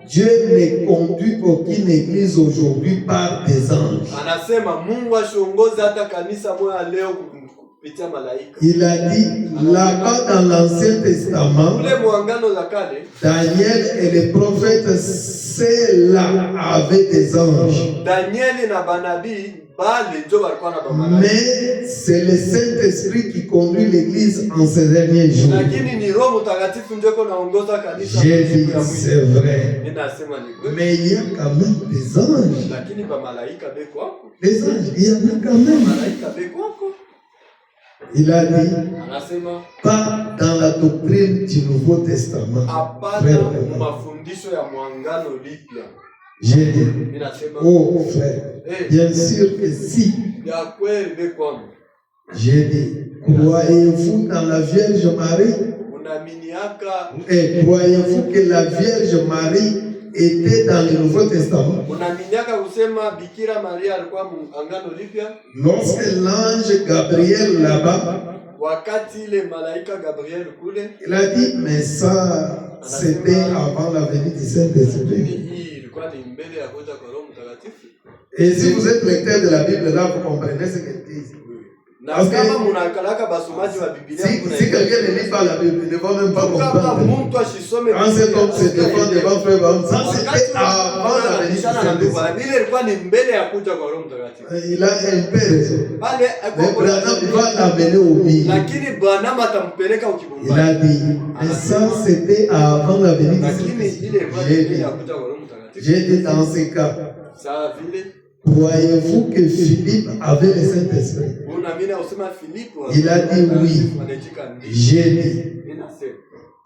Dieu ne conduit aucune église aujourd'hui par des anges. Anasema Mungu ashiongoze hata kanisa moja leo kupitia malaika. Il a dit, là-bas dans l'Ancien Testament, Ule muangano za kale, Daniel et les prophètes, ceux-là avaient des anges. Danieli na banabii bale ndio walikuwa na bamalaika. Mais c'est le Saint-Esprit qui conduit l'église en ces derniers jours. Lakini ni Roho Mtakatifu ndio naongoza kanisa. J'ai dit, c'est vrai. Mimi nasema ni kweli. Mais il y a quand même des anges. Lakini bamalaika beko hapo. Les anges, il y en a quand même. Malaika beko hapo. Il a dit, Anasema pas dans la doctrine du Nouveau Testament. hapana mafundisho ya muangano lipya. J'ai dit, Mimi nasema oh frère, bien sûr que si. ya kweli beko hapo. J'ai dit, croyez-vous dans la Vierge Marie? Unaaminiaka, Et croyez-vous que la Vierge Marie était dans le Nouveau Testament? unaaminiaka kusema Bikira Maria alikuwa muangano lipya? Lorsque l'ange Gabriel là-bas, Wakati ile malaika Gabriel kule, il a dit, mais ça, c'était avant la venue du Saint-Esprit. hii ilikuwa ni mbele ya kuja kwa Roho Mtakatifu. Et si vous êtes lecteur de la Bible, là, vous comprenez ce qu'elle dit. Na kama munakalaka basomaji wa Biblia Si quelqu'un ne lit pas la Bible, il ne va même pas kama comprendre. mtu ashisome Quand cet homme se défend devant Frère Abraham, ça c'était avant la venue du Saint-Esprit. Ile ilikuwa ni mbele ya kuja kwa Roho Mtakatifu. Il a un peu raison. Pale Mais Branham va l'amener au milieu. lakini Branham atampeleka Il ukibumbani. a dit, mais ça c'était avant la venue du Lakini Saint-Esprit. ile ilikuwa ni mbele ya kuja kwa Roho Mtakatifu. J'ai dit dans ce cas, Sawa vile croyez-vous que Philippe avait le Saint-Esprit? unaamini usema Filipo. Il a dit oui. J'ai dit,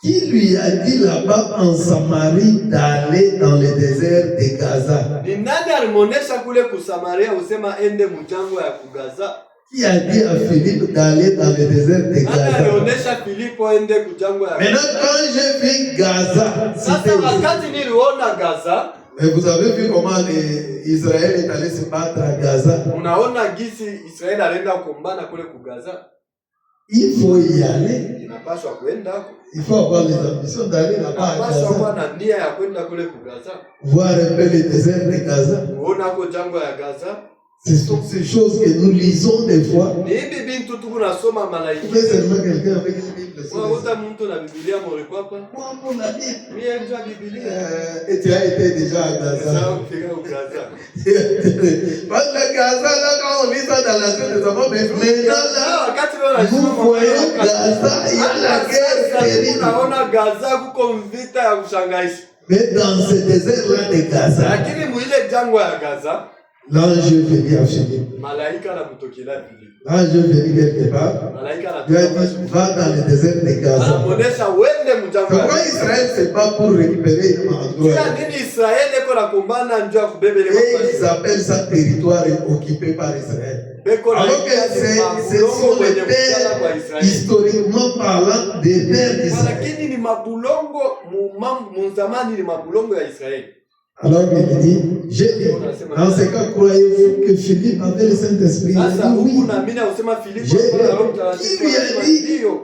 qui lui a dit là-bas en Samarie d'aller dans le désert de Gaza? Ni nani alimuonesha kule kusamaria usema ende mjango ya kugaza? Qui a dit à Philippe d'aller dans le désert de Nani Gaza? alionyesha Filipo ende kujango ya Maintenant, quand j'ai vu Gaza, sasa c'était wakati niliona Gaza, mais vous avez vu comment Israël est allé se battre à Gaza? unaona gisi Israeli alienda kumbana kule kugaza. Il faut y aller. Inapaswa kwenda huko. Il faut avoir les ambitions d'aller là-bas à Inapaswa kuwa Gaza. na nia ya kwenda kule kugaza. Voir un peu le désert de Gaza. Uona huko jango ya Gaza. Ce sont ces choses que nous lisons des fois. Ni hivi bintu tu kunasoma malaika. Mais seulement quelqu'un avec une Bible. Unakuta mtu na Biblia mweko hapa. Moi, mon ami. Mimi ndio Biblia. Et tu as été déjà à Gaza. Sasa kufika au Gaza. Parce que Gaza, là, quand on lit ça dans la tête des enfants, mais maintenant, là, Wakati wewe vous voyez Gaza, il y a la guerre terrible. Unaona Gaza kuko vita ya kushangaisha. Mais dans ce désert-là de Gaza, Lakini mwile jangwa ya Gaza, l'ange est venu à Philippe. malaika anamtokea Filipo. L'ange est venu quelque part. Malaika Lui a anatoka dit, va dans le désert de Gaza. anamuonesha uende mjangwa. Pourquoi Israël se bat pour récupérer une endroit? Kwa nini Israeli iko na kumbana njoo ya kubeba ile Et mafasi? ils appellent ça territoire occupé par Israël. Beko na Alors que ce sont les terres, historiquement parlant, des terres d'Israël. lakini ni mabulongo muzamani ni mabulongo ya Israeli. Alors il dit, dans ce cas, croyez-vous que Philippe avait le Saint-Esprit? Sasa Oui. huku naamini usema Filipo Je- alikuwa na Roho Mtakatifu, Ili anasema ali- ndio.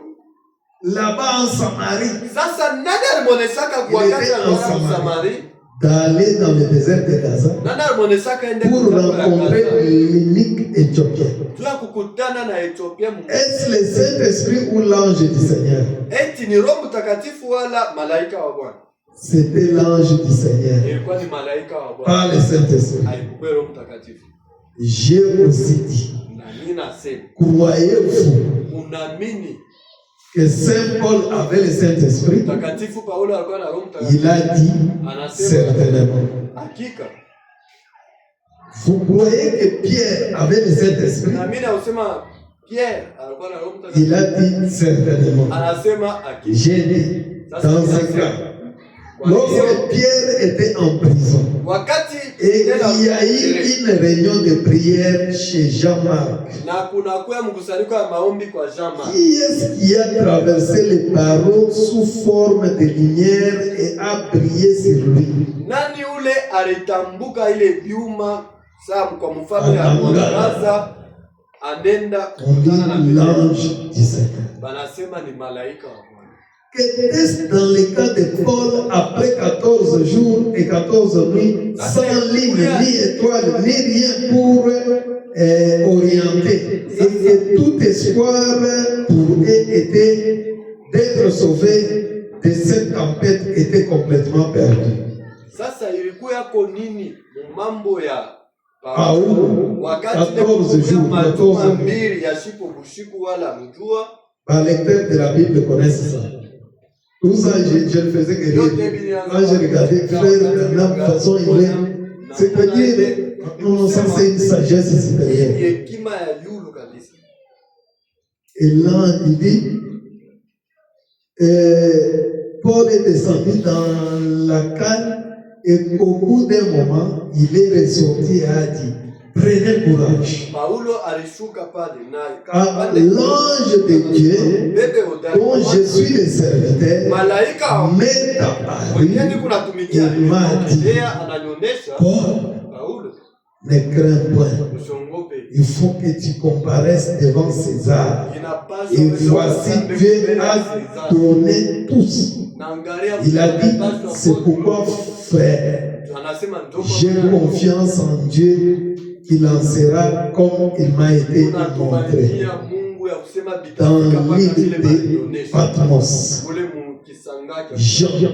Là-bas en Samarie, Sasa nani alimuonesaka kwa Il wakati était en anaona Samaria? d'aller dans le désert de Gaza Nani alimuonesaka ende pour kujangwa ya rencontrer Gaza? l'unique Éthiopien. Tula kukutana na Ethiopia Mungu. Est-ce le Saint-Esprit ou l'ange du Seigneur? Eti ni Roho Mtakatifu wala malaika wa Bwana? C'était l'ange du Seigneur, Ilikuwa ni malaika wa Bwana. pas le Saint-Esprit. Haikuwa Roho Mtakatifu. J'ai aussi dit, Na mimi nasema, croyez-vous unaamini que Saint Paul avait le Saint-Esprit? Mtakatifu Paulo alikuwa na Roho Mtakatifu? Il a dit, Anasema certainement. hakika. Vous croyez que Pierre avait le Saint-Esprit? Na mimi nausema Pierre alikuwa na Roho Il a Mtakatifu. dit certainement. Anasema hakika. J'ai dit, dans ce cas, lorsque Pierre était en prison, Wakati et il y a eu une réunion de prière chez Jean-Marc, na kuna kuya mkusanyiko ya maombi kwa Jean-Marc. qui est-ce qui a traversé les barreaux sous forme de lumière et a brillé sur lui? Nani ule alitambuka ile biuma saa kwa mfano ya Ananga. mwangaza anenda On kukutana na dit Biblia. l'ange du Seigneur. Banasema ni malaika wa Bwana. Qu'était-ce dans le cas de Paul après 14 jours et 14 nuits, sans ligne, ni étoile, ni rien pour orienter, et que tout espoir pour eux était d'être sauvés de cette tempête était complètement perdu. Sasa ilikuwa yako nini mambo ya Paulo, wakati 14 jours, majuma 14 mbili ya shipo bushiku wala mjua Les lecteurs de la Bible connaissent ça. Tout ça, je le faisais que rire. Quand je regardais frère Branham, de façon il est. C'est-à-dire, non, ça c'est une sagesse supérieure. ni hekima ya yulu kabisa. Et là, il dit, Paul est descendu dans la canne et au bout d'un moment, il est ressorti et a dit, prenez courage. Paulo alishuka pale na Ah, l'ange de Dieu, bebe dont je suis le serviteur, malaika m'est apparu mwenyewe kunatumikia et m'a dit, yeye ananionyesha Paul, Paulo ne crains point. usiongope. Il faut que tu comparaisses devant César. Inapaswa Et wewe voici, usambe Dieu mbele ya a Caesar. donné tous. Na angalia Il a dit, inapaswa c'est kwa- pourquoi, frère, anasema ndio j'ai confiance en Dieu qu'il en sera comme il m'a été montré tunatumainia Mungu ya kusema dans vitafika mpaka vile l'île de balionesha Patmos. kule mukisanga cha Jean.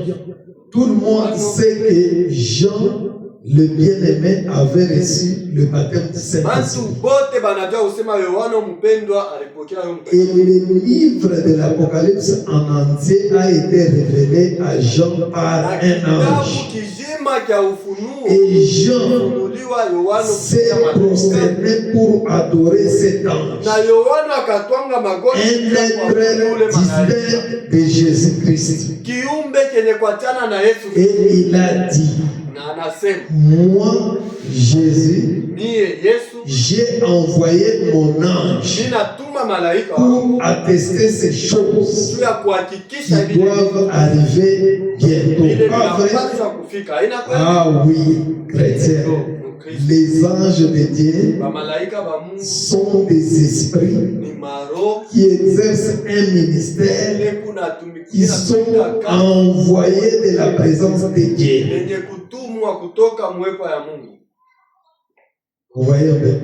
Tout le monde sait que Jean, le bien-aimé, avait reçu le baptême du Saint-Esprit. bantu bote banajua kusema Yohana mpendwa alipokea Roho Et Mtakatifu. le livre de l'Apocalypse en entier a été révélé à Jean par Na un kitabu ange. kizima cha Ufunuo Et Jean kufunuliwa Yohana s'est kupitia malaika. prosterné pour adorer cet ange. Na Yohana akatwanga magoti Un kwa ule être malaika. distinct de Jésus-Christ. Kiumbe kenye kuachana na Yesu Et il a dit, na anasema moi, Jésus, niye Yesu j'ai envoyé mon ange ninatuma malaika pour attester ces choses juu ya kuhakikisha qui doivent arriver bientôt. ile Pas vrai? linapaswa kufika. Haina kweli? Ah oui, chrétiens. Les anges de Dieu Bamalaika ba Mungu sont des esprits ni maro qui exercent un ministère. ile kunatumikia Ils sont envoyés de la présence de Dieu. yenye kutumwa kutoka mwepo ya Mungu. Vous voyez un peu.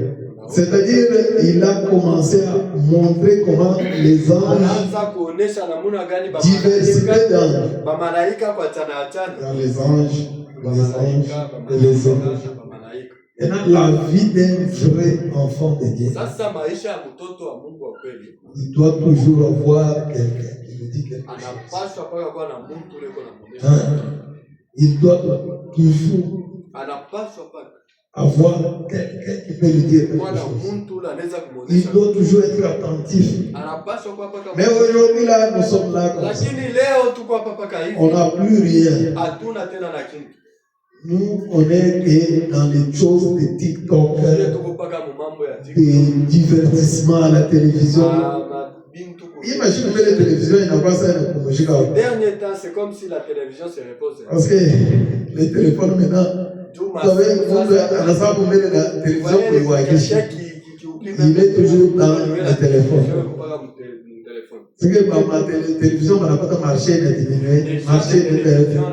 C'est-à-dire, il a commencé à montrer comment les anges, diversité d'anges, dans les anges et les hommes. Et dans la vie d'un vrai enfant de Dieu, il doit toujours avoir quelqu'un qui lui dit quelque chose. Il doit toujours avoir quelqu'un qui peut lui dire quelque chose. Il doit toujours être attentif. Mais aujourd'hui, là, nous sommes là comme ça. On n'a plus rien. Nous, on est dans les choses de TikTok, de divertissement à la télévision. Imagine que la télévision, il n'a pas ça pour manger. Dernier temps, c'est comme si la télévision se repose. Parce que les téléphones maintenant, vous savez, vous mettez la télévision pour le Wagishi. Il est toujours dans le téléphone. C'est que ma télévision, on n'a pas marché, elle a diminué. Marché de télévision.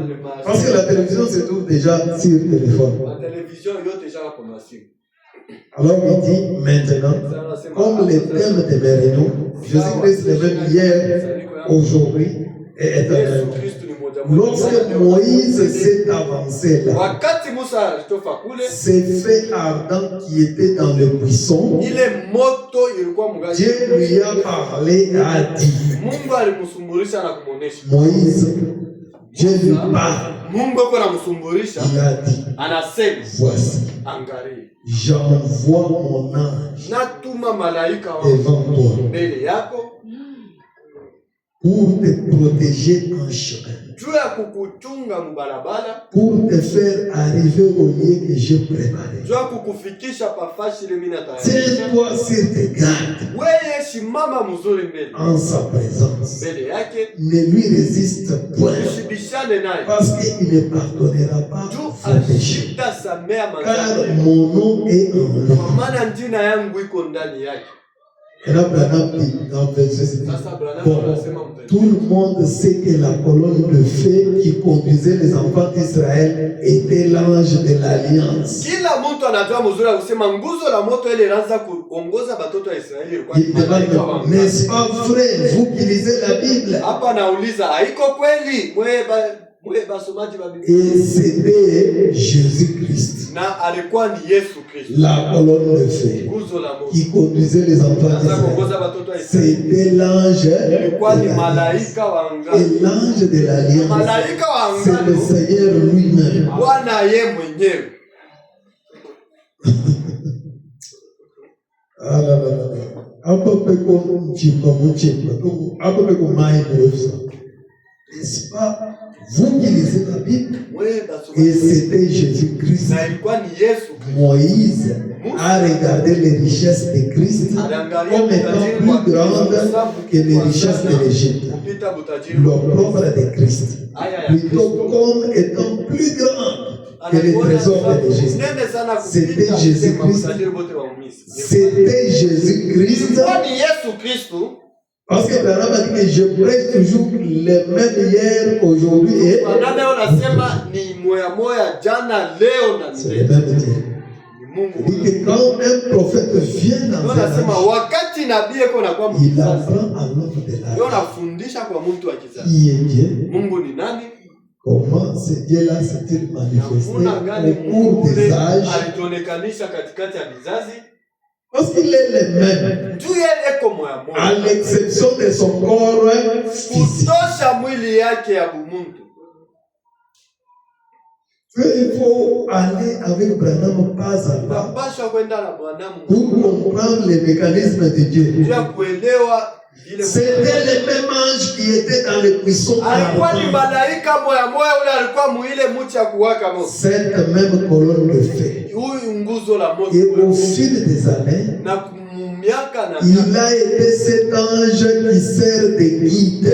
Parce que la télévision se trouve déjà sur le téléphone. La télévision, il y a déjà la formation. Alors il dit maintenant, comme les thèmes de Mérino, Jésus-Christ est le même hier, aujourd'hui et éternellement. Lorsque Moïse s'est avancé là, ces feux ardents qui étaient dans le buisson, Dieu lui a parlé et a dit, Moïse, Dieu lui parle. Il a dit, voici, j'envoie mon ange devant toi pour te protéger en chemin, pour te faire arriver au lieu que j'ai préparé. Tiens-toi sur tes gardes en sa présence. Ne lui résiste point, parce qu'il ne pardonnera pas vos péchés, car mon nom est en lui. Et là, Branham dit dans le verset 7, bon, tout le monde sait que la colonne de feu qui conduisait les enfants d'Israël était l'ange de l'alliance. Il demande, n'est-ce pas vrai, vous qui lisez la Bible? Et c'était Jésus-Christ, la colonne de feu qui conduisait les enfants d'Israël. C'était l'ange de l'alliance. Et l'ange de l'alliance, c'est le Seigneur lui-même. Ah là là là là. Un peu comme un peu comme n'est-ce pas? Vous qui lisez la Bible, et c'était Jésus-Christ. Moïse a regardé les richesses de Christ comme étant plus grandes que les richesses de l'Égypte. L'opprobre de Christ, plutôt comme étant plus grand que les trésors de l'Égypte. C'était Jésus-Christ. C'était Jésus-Christ. Parce que Branham a dit que je prêche toujours les mêmes hier, aujourd'hui et c'est le même Dieu. Il dit que quand un prophète vient dans un âge, il apprend à l'homme de l'âge qui est Dieu, comment ce Dieu-là s'est-il manifesté au cours des âges. Parce qu'il est le même, à l'exception de son corps physique. Il faut aller avec Branham pas à pas pour comprendre les mécanismes de Dieu. C'était le même ange qui était dans le buisson. Cette même colonne de feu. Et au fil des années, il a été cet ange qui sert de guide.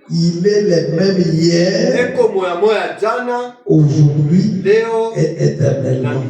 Il est le même hier, aujourd'hui et éternellement.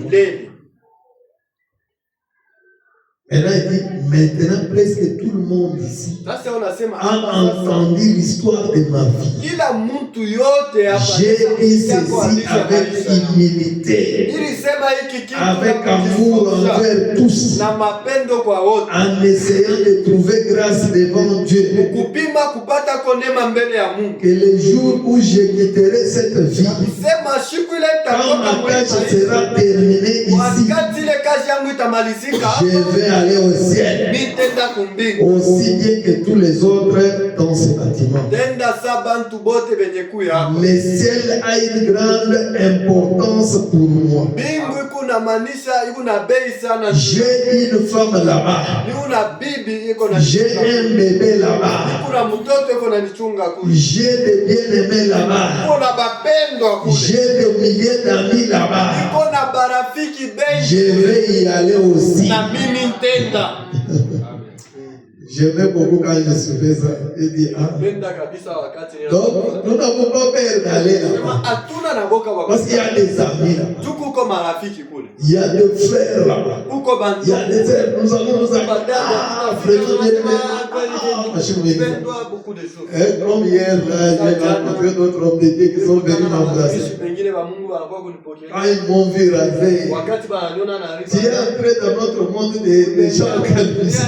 Maintenant, il dit, maintenant presque tout le monde ici Sasa unasema a entendu l'histoire de ma vie. kila mtu yote hapa J'ai dit ceci avec humilité, nilisema hiki kitu avec amour envers tous, na mapendo kwa wote, en essayant de trouver grâce devant Dieu. kupima kupata konema mbele ya Mungu. Que le jour où je quitterai cette vie, Sema siku ile quand ma itakoka tâche sera terminée ici, wakati ile kazi yangu itamalizika, je vais aller au ciel, nitenda kumbingu aussi bien que tous les autres dans ce bâtiment. tenda sa bantu bote benye kuya. Le ciel a une grande importance pour moi. Mbingu kuna maanisha iko na bei sana. J'ai une femme là-bas. Ni una bibi iko na J'ai un bébé là-bas. kuna mtoto iko na nichunga kule. J'ai des bien-aimés là-bas. Kuna bapendwa kule. J'ai des milliers d'amis là-bas. Iko na barafiki bengi. Je vais y aller aussi. Na mimi ntenda. J'aimais beaucoup quand je suivais ça. Il dit, ah. Nenda kabisa wakati ni. Donc, nous n'avons pas peur d'aller là-bas. Hatuna na boka Parce qu'il y a des amis là-bas. tuko kwa marafiki kule. Il y a des frères là-bas. Uko bantu. Il y a des frères. Nous allons nous appeler. Ah, frère, Pendwa beaucoup de choses. comme hier, là, j'ai rencontré d'autres hommes de Dieu qui sont venus m'embrasser. Pengine ba Mungu wanakuwa kunipokea. Quand ils m'ont vu raser, Wakati bananiona na tu es entré dans notre monde des gens calvistes,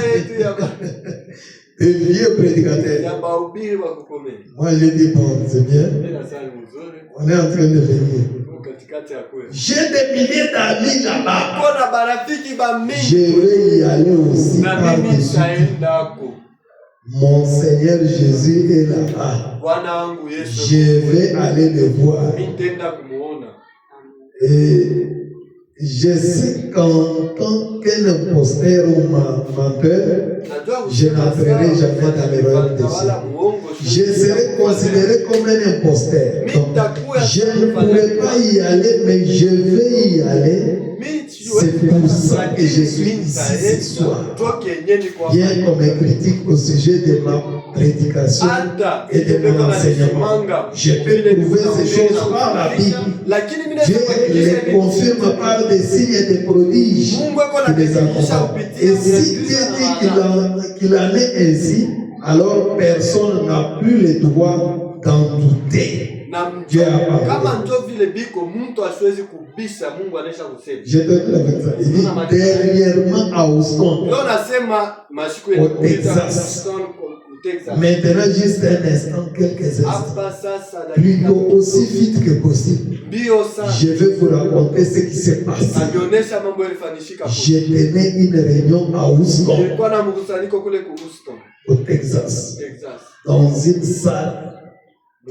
des vieux prédicateurs. ya bahubiri wa kukomea. Moi, j'ai dit, bon, c'est bien. Tena sana mzuri. On est en train de venir. Tuko katikati ya kweli. J'ai des milliers d'amis là-bas. Kuna barafiki ba Je mingi. vais y aller aussi Na mimi par-dessus. nitaenda huko. Mon Seigneur Jésus est là-bas. Bwana wangu Yesu. Je vais aller le voir. Mimi nitaenda kumuona. Et je sais qu'en tant qu'un imposteur ou menteur, je n'entrerai jamais dans le royaume des cieux. Je serai considéré comme un imposteur. Donc, je ne pourrai pas y aller, mais je vais y aller. C'est pour ça que je suis ici ce soir. Bien qu'on me critique au sujet de ma prédication et de mon enseignement, je peux prouver ces choses par la Bible. Dieu les confirme par des signes et des prodiges qui les accompagnent. Et si Dieu dit qu'il en est ainsi, alors personne n'a plus le droit d'en douter. Dieu a parlé. Je te dis avec ça. Il dit dernièrement à Houston, au Texas. Maintenant, juste un instant, quelques instants. Plutôt aussi vite que possible. Je vais vous raconter ce qui s'est passé. J'ai tenu une réunion à Houston, au Texas, dans une salle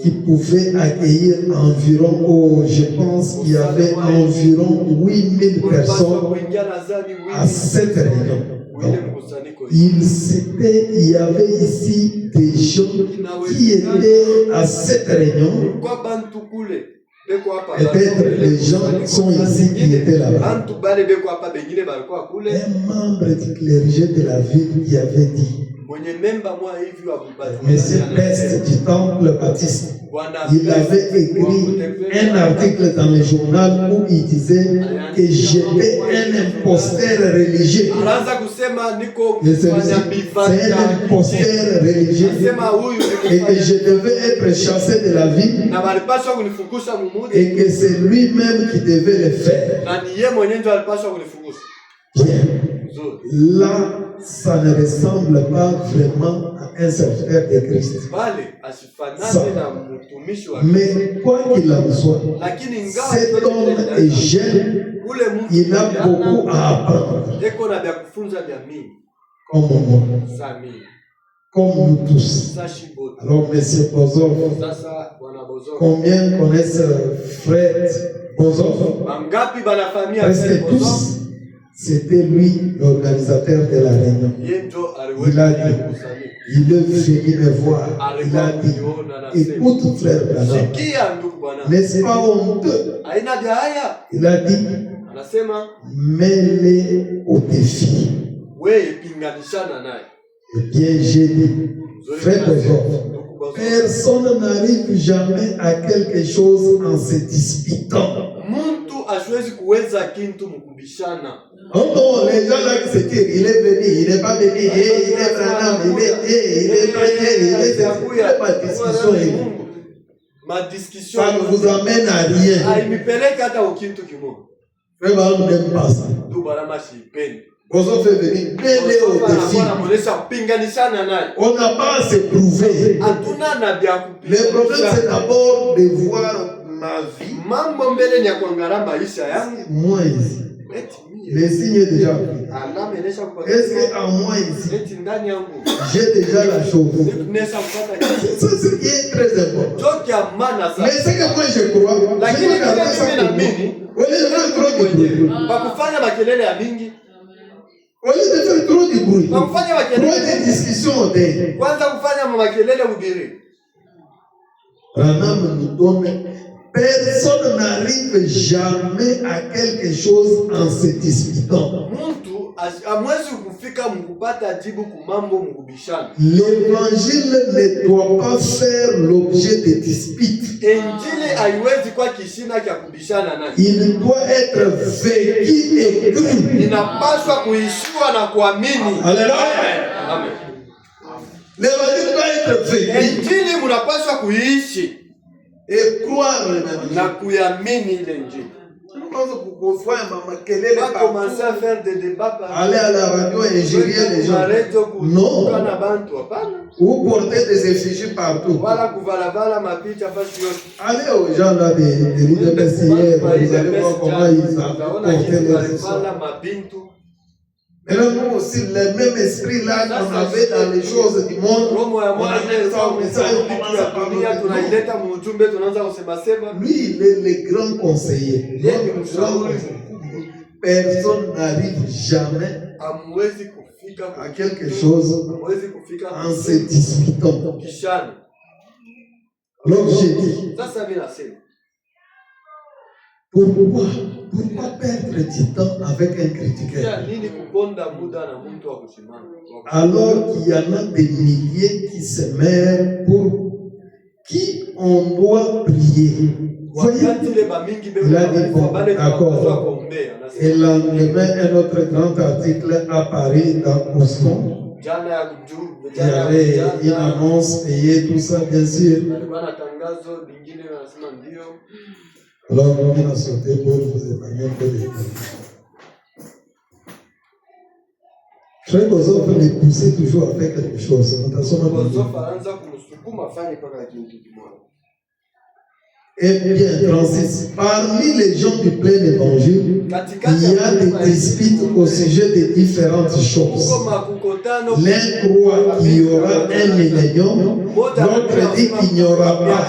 qui pouvait accueillir environ, je pense qu'il y avait environ 8000 personnes à cette réunion. Donc, il y avait ici des gens qui étaient à cette réunion. Peut-être les gens sont ici qui étaient là-bas. Un membre du clergé de la ville qui avait dit, Monsieur Peste du temple baptiste, il avait écrit un article dans le journal où il disait que j'étais un imposteur religieux. C'est un imposteur religieux et que je devais être chassé de la ville et que c'est lui-même qui devait le faire. Bien. Là, ça ne ressemble pas vraiment à un serviteur de Christ. Ça. Mais quoi qu'il en soit, cet homme est jeune, il a beaucoup à apprendre. Comme moi, comme nous tous. Alors, monsieur Bozov, combien connaissent Fred Bozov? Presque tous. C'était lui l'organisateur de la réunion. Il a dit, il est venu me voir. Il a dit, écoute frère Branham, n'est-ce pas honteux? Il a dit, mets-les au défi. Et bien j'ai dit, frère Bozov, personne n'arrive jamais à quelque chose en se disputant. Non, les gens là qui se tirent, il est venu, il n'est pas venu, il est Branham, il est prêté, il est pas discussion. Ma discussion. Ça ne vous amène à rien. Hainipeleki hata ukitu kimoja. Frère Branham n'aime pas ça. Tu Branham sipendi. Bozo fait venir mêler au défi. On n'a pas à se prouver. Le problème c'est d'abord de voir ma vie. Moi ici. Les signes est déjà pris. Est-ce qu'en moi ici, j'ai déjà la chose? Ça, c'est ce qui est très important. Mais c'est que moi je crois. Je regarde ça pour moi. Au lieu de faire trop de bruit, trop de discussions, Branham nous donne. Personne n'arrive jamais à quelque chose en se disputant. L'évangile ne doit pas faire l'objet de disputes. Il doit être vécu et cru. Alléluia. L'évangile doit être vécu et croire na kuyamini ile njini. Pas commencer à faire des débats par aller à la radio et ingérer les gens. Non. Ou porter des effigies partout. Allez aux gens là de l'IDPS hier, vous allez voir comment ils portent les effigies. Mais là, nous aussi, le même esprit là qu'on avait dans les choses du monde, on amène ça au message, on commence à parler. Lui, il est le grand conseiller. Personne n'arrive jamais à quelque chose en se disputant. Alors j'ai dit, pourquoi perdre du temps avec un critiqueur alors qu'il y en a des milliers qui se meurent pour qui on doit prier? Voyez, il a dit bon, d'accord. Et le lendemain, un autre grand article à Paris dans Houston. Il y avait une annonce payée, tout ça, bien sûr. Alors, on a sauté pour vous épargner un peu de temps. Frère Gozof les poussait toujours à faire quelque chose. Et bien, Francis, parmi les gens du plein évangile, il y a des disputes au sujet de différentes choses. L'un croit qu'il y aura un millénium, l'autre dit qu'il n'y aura pas.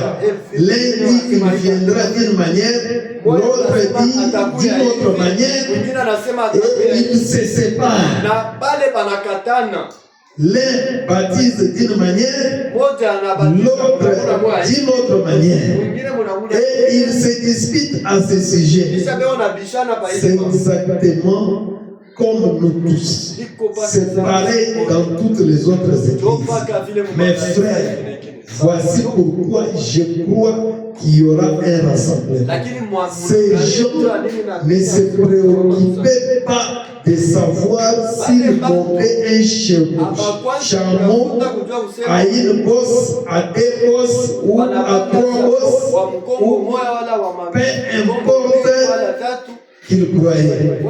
L'un dit qu'il viendra d'une manière, l'autre dit d'une autre manière, et ils se séparent. L'un baptise d'une manière, l'autre d'une autre manière. Et ils se disputent à ce sujet. C'est exactement comme nous tous. C'est pareil dans toutes les autres églises. Mes frères, voici pourquoi je crois qu'il y aura un rassemblement. Ces gens ne se préoccupaient pas de savoir s'ils montaient un chameau à une bosse, à deux bosses ou à trois bosses, ou peu importe qu'ils croyaient.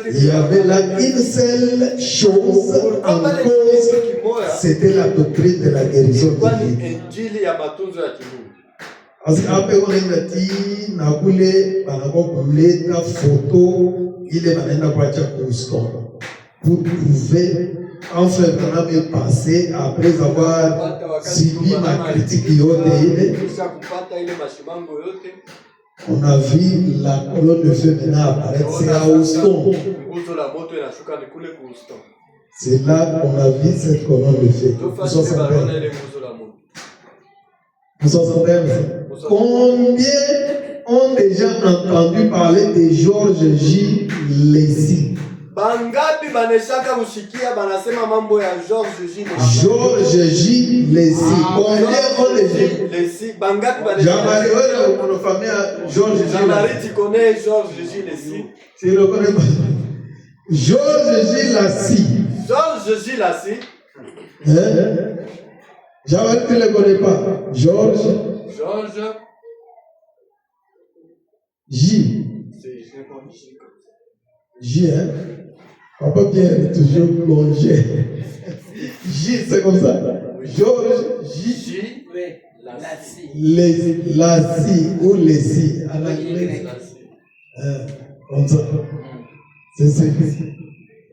Il y avait là une seule chose en cause, c'était la doctrine de la guérison divine. Parce qu'après on a dit, na kule banakuleta photo ile banenda kwacha Houston pour prouver enfin Branham est passé après avoir subi ma critique yote ile. On a vu la colonne de feu maintenant apparaître, c'est à Houston. C'est là qu'on a vu cette colonne de feu. Combien ont déjà entendu parler de George J. Lacy? Bangapi baneshaka usikia banasema mambo ya George J. George J. Lacy. Combien ont déjà? Lacy. Bangapi baneshaka? Jamari, ouais, on a famille George J. Jamari, tu connais George J. Lacy? Tu le connais pas? Georges J. Lassie. Georges J. Lassie. Hein? J'avais tu ne le connais pas. Georges J. J, hein? Papa Pierre est toujours plongé. J, c'est comme ça. Georges J. Lassie ou Lessie. À l'anglais. Comme ça. C'est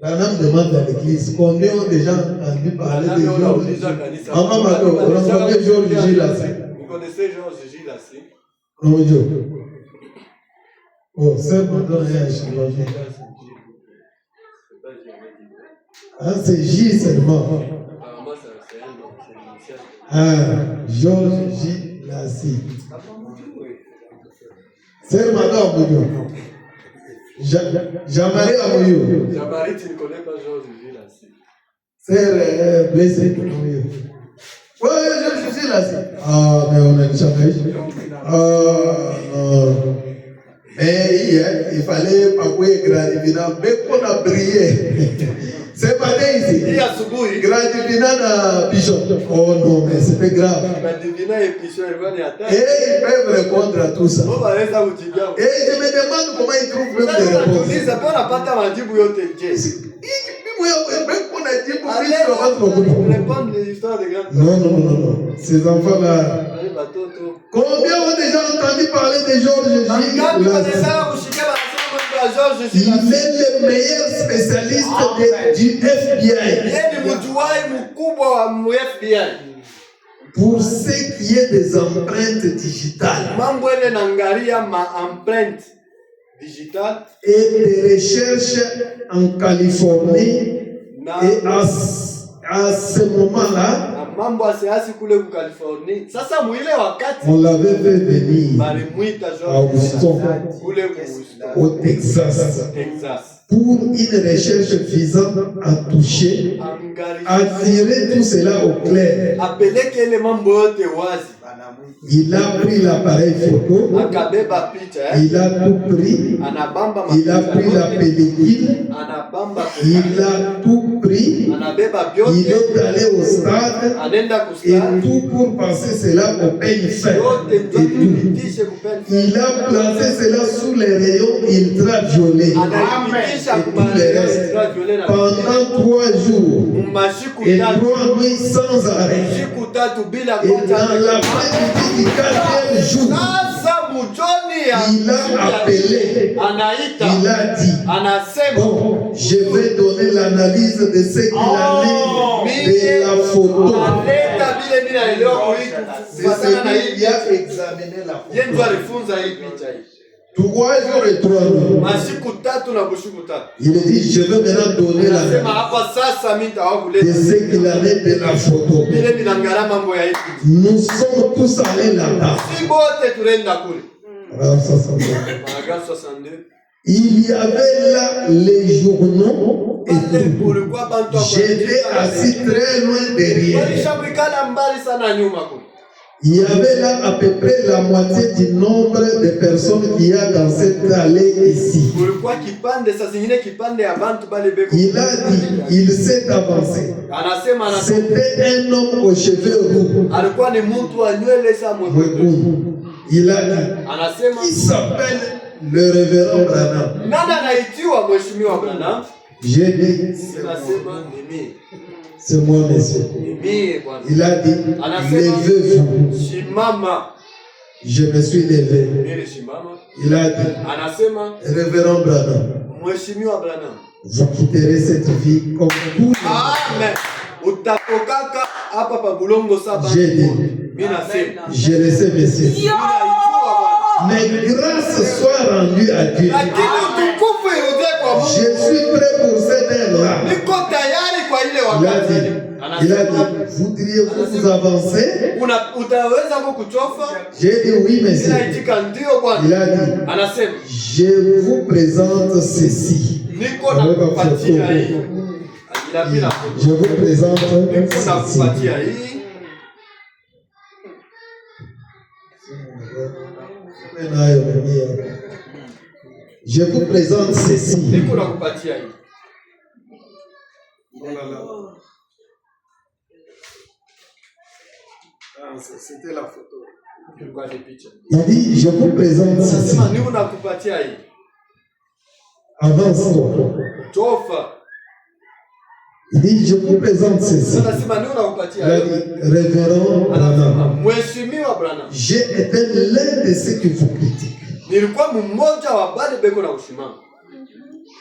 la dame demande à l'église combien ont déjà entendu parler de Georges J. Maman Mato, on a entendu Georges J. Lassie. Vous connaissez Georges J. Lassie? Non, Dieu. Oh, c'est maintenant un changement. Ah, c'est J seulement. Ah, Georges J. Lassie. C'est madame Mouyou. Jean-Marie Amouyou. Jean-Marie, tu ne connais pas Georges J. Lassie. C'est blessé. Oui, Georges J. Lassie. Ah, mais on a une Jean-Marie. Ah, non. Mais il fallait pas grand divina, mais qu'on a brillé. C'est pas ici. Il y a Suboui. Grand divina na Pichon. Oh non, mais c'était grave. Grand divina et Pichon, ils vont y attendre. Et ils peuvent répondre à tout ça. On va aller ça où tu viens. Et je me demande comment ils trouvent même des réponses. Ça peut n'a pas ta mandibu yo te dit. Allez, répondre les histoires de grands. Non. Ces enfants-là. Combien ont déjà entendu parler de Georges J. Lassie? Il est le meilleur spécialiste du FBI. Pour ce qui est des empreintes digitales et des recherches en Californie, et à ce moment-là, on l'avait fait venir à Houston, au Texas, pour une recherche visant à toucher, à tirer tout cela au clair. Il a pris l'appareil photo, il a tout pris, il a pris la pellicule, il a tout pris, il est allé au stade, et tout pour passer cela au peigne fin. Il a placé cela sous les rayons ultraviolets et tout le reste pendant 3 jours et 3 nuits sans arrêt. Et dans la fin du 4e jour, il a appelé, il a dit, bon, je vais donner l'analyse de ce qu'il a mis de la photo. C'est celui qui a examiné la photo. 3 jours et 3 nuits. Il a dit, je vais maintenant donner l'analyse de ce qu'il a mis de la photo. Nous sommes tous allés là-bas. Paragraphe 62. Il y avait là les journaux et tout. J'étais assis très loin derrière. Il y avait là à peu près la moitié du nombre de personnes qu'il y a dans cette allée ici. Il a dit, il s'est avancé. C'était un homme aux cheveux roux. Il a dit, qui s'appelle le révérend Branham. J'ai dit, c'est moi, monsieur. Il a dit, levez-vous. Je me suis levé. Il a dit, révérend Branham, vous quitterez cette vie comme tout. J'ai dit, je le sais, monsieur. Mais grâce soit rendue à Dieu. Je suis prêt pour cette heure-là. Il a dit, voudriez-vous vous avancer? J'ai dit oui, monsieur. Il a dit, je vous présente ceci. Je vous présente ceci. Je vous présente ceci. C'était la photo. Ilikuwa ni picha. Il dit, je vous présente ceci. Anasema ni unakupatia hii. Avance-toi. Tofa. Il dit, je vous présente ceci. Anasema ni unakupatia Il a hii. dit, révérend Anasema Branham, mheshimiwa Branham. j'ai été l'un de ceux qui vous critiquent. Nilikuwa mmoja wa bale beko na ushimama.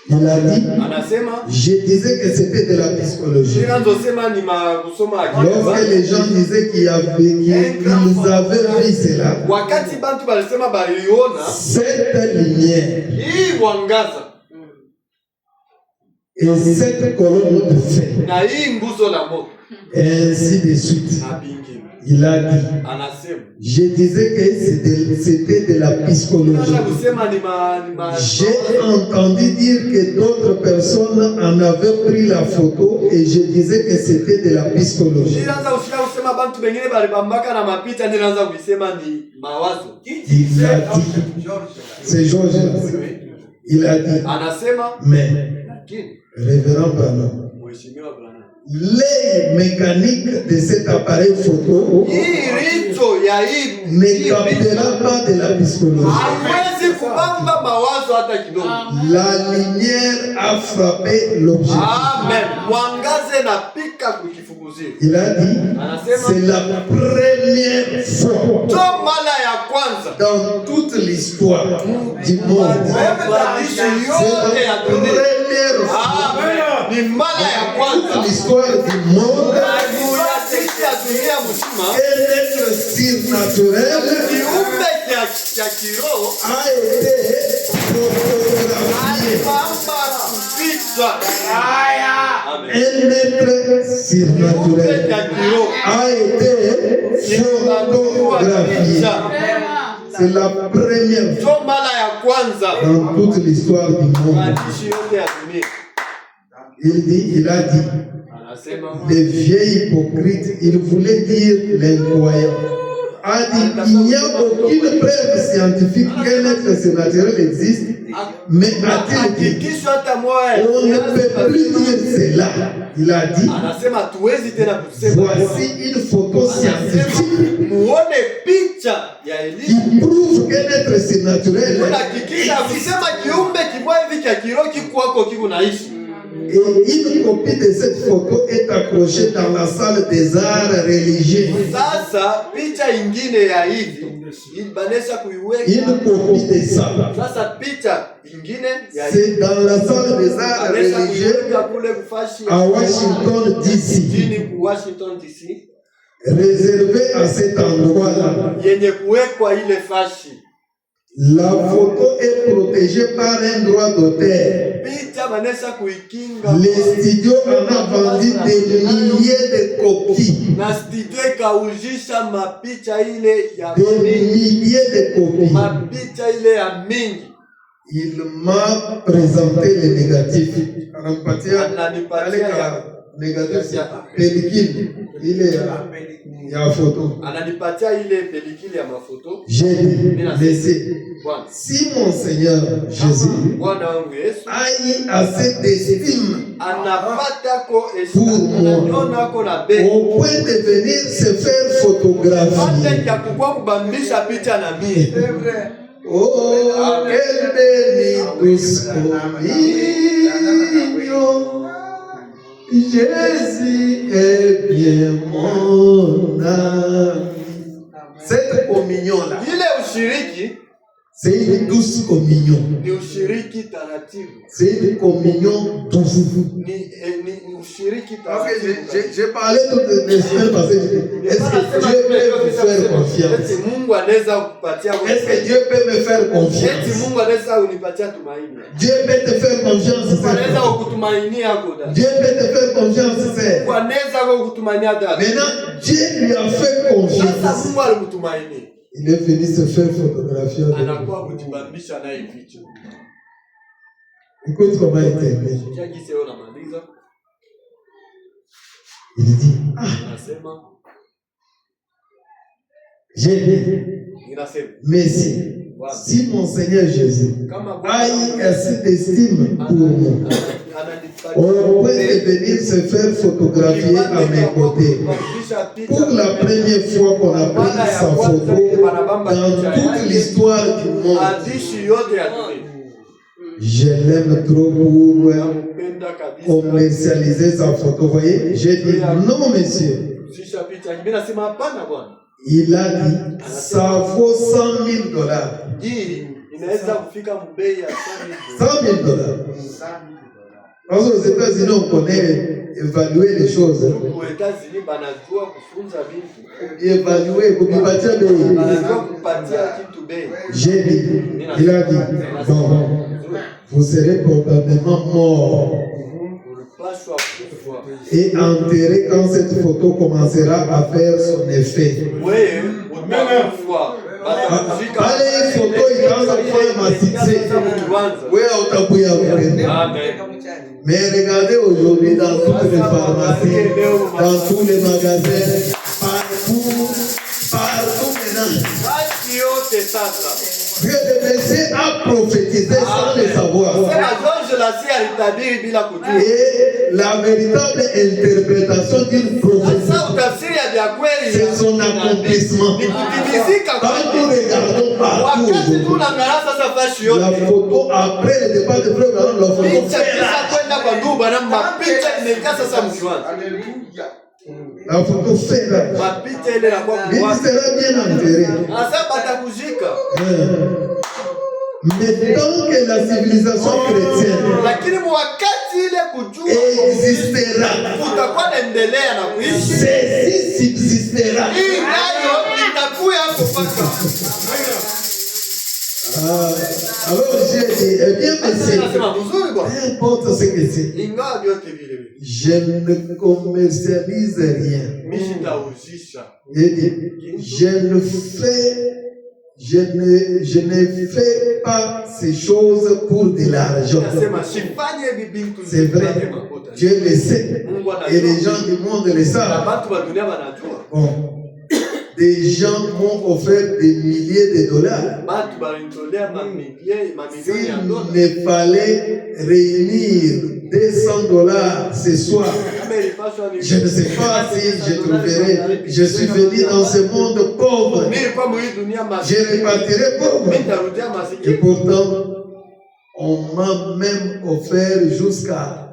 Il a dit, Anasema je disais que c'était de la psychologie. ninazosema ni kusoma Lorsque les gens disaient qu'ils avaient vu cela, wakati bantu balisema baliona cette lumière hii mwangaza et cette colonne de feu, na hii nguzo la moto et ainsi de suite. na bingine. Il a dit, Anasema je disais que c'était de la psychologie. nataka kusema ni J'ai entendu dire que d'autres personnes en avaient pris la photo et je disais que c'était de la psychologie. nilianza ushika kusema bantu bengine balibambaka na mapita, nilianza kusema ni mawazo. Il a dit, c'est Georges là. Il a dit, Anasema mais lakini révérend Branham, mheshimiwa Branham, l'œil mécanique de cet appareil photo hii rito ya hii ne captera pas de la psychologie. haiwezi kubamba mawazo hata kidogo. La lumière a frappé l'objet. Amen. Mwangaze na pika kukifukuzia. Il a dit, Anasema c'est la première fois to mara ya kwanza dans toute l'histoire du monde. maandishi yote ya C'est la dunia. première fois Amen. Ni mara ya dans kwanza l'histoire du monde kuyatiki ya dunia mzima un être surnaturel kiumbe cha kiroho a été photographié. alipamba kufichwa. Amen. Un être surnaturel Kiumbe cha kiroho a été photographié. C'est la première fois to mara ya kwanza dans toute l'histoire du monde. maandishi yote ya dunia. Il a dit, Anasema les vieux hypocrites, il voulait dire l'incroyant. A dit, il n'y a aucune preuve scientifique qu'un être surnaturel existe, mais a-t-il dit, hakikisho hata moja on ne peut plus dire cela. Il a dit, anasema tuwezi tena kusema voici une photo scientifique muone picha ya Eliya qui prouve qu'un être surnaturel unahakikisha kusema kiumbe kimoja hivi cha kiroho kikwako kiko naishi. et une copie de cette photo est accrochée dans la salle des arts religieux. Sasa picha ingine ya hivi ilibanesha kuiweka. Une copie de ça. Sasa picha ingine ya hivi C'est dans la salle des arts banesha religieux kuiweka kule kufashi à Washington, D.C., mjini ku Washington DC, réservé à cet endroit-là. yenye kuwekwa ile fashi. La photo est protégée par un droit d'auteur. Picha banesha kuikinga Les studios en ont vendu des milliers de copies. na studio ikaujisha mapicha ile ya Des mingi, milliers de copies. mapicha ile ya mingi. Il m'a présenté les négatifs. Ananipatia ya Négatif, pellicule. Il est il y a photo. ananipatia ile pelikili ya mafoto. J'ai dit, laissez. Bwana Si mon Seigneur Jésus Bwana wangu Yesu a eu assez d'estime anapatako ananionako na bei au point de venir se faire pate photographier. ya kukua kubambisha picha na mie. Oh, quelle belle douce communion. Jésus est bien mon ami. Cette communion-là, Ile ushiriki c'est une douce communion. ni ushiriki taratibu, C'est une communion douce. ni ushiriki Parce que taratibu. j'ai parlé toutes les semaines passées. Est-ce que Dieu peut me faire confiance? Eti Mungu anaweza kukupatia Est-ce que Dieu peut me faire eti confiance? Mungu anaweza unipatia tumaini. Dieu peut te faire confiance, Mungu anaweza frère. kukutumainia koda. Dieu peut te faire confiance, frère. Mungu anaweza kukutumainia dada. Maintenant, Dieu lui a fait Sasa confiance. Mungu alimtumainia. Il est venu se faire photographier. Anakuwa kujibambisha naye picha. Écoute comment il termine. Kia gisi leo namaliza. Il dit, Anasema j'ai dit, ninasema mais si mon Seigneur Jésus kama a Bwana eu assez d'estime pour moi, On peut venir se faire photographier à mes côtés. Pour la première fois qu'on a pris sa photo dans toute l'histoire du monde. Je l'aime trop pour commercialiser sa photo. Vous voyez, j'ai dit non, monsieur. Il a dit, ça vaut $100,000. $100,000. Parce qu'aux États-Unis, on connaît évaluer les choses. Évaluer, j'ai dit, il a dit, bon, vous serez probablement mort et enterré quand cette photo commencera à faire son effet. Allez, photo, il commence à faire ma succès. Oui, mais regardez aujourd'hui dans toutes les pharmacies, dans tous les magasins, partout maintenant. Dieu le Messie a prophétisé sans le savoir. Et la véritable interprétation d'une prophétie, c'est son accomplissement. Quand nous regardons partout aujourd'hui, la photo après le départ de Frère Branham, la photo la photo fait là. Il sera bien enterré. Mais tant que la civilisation chrétienne existera, ceci subsistera. Alors j'ai dit, eh bien, monsieur, peu importe ce que c'est, je ne commercialise rien. J'ai dit, je ne fais pas ces choses pour de l'argent. C'est vrai, Dieu le sait, et les gens du monde le savent. Bon. Des gens m'ont offert des milliers de dollars. S'il me fallait réunir $200 ce soir, je ne sais pas si je trouverai. Je suis venu dans ce monde pauvre. Je repartirai pauvre. Et pourtant, on m'a même offert jusqu'à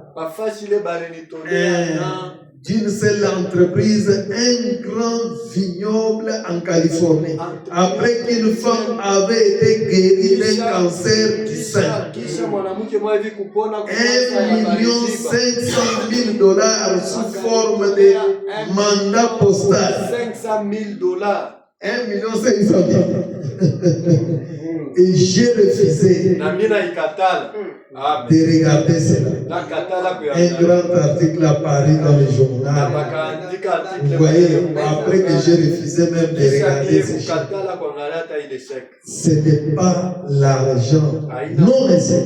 d'une seule entreprise, un grand vignoble en Californie, après qu'une femme avait été guérie d'un cancer du sein. $1,500,000 sous forme de mandat postal. $1,500,000. Et j'ai refusé de regarder cela. Un grand article a paru dans le journal. Vous voyez, après que j'ai refusé même de regarder ces choses. Ce n'est pas l'argent. Non, monsieur.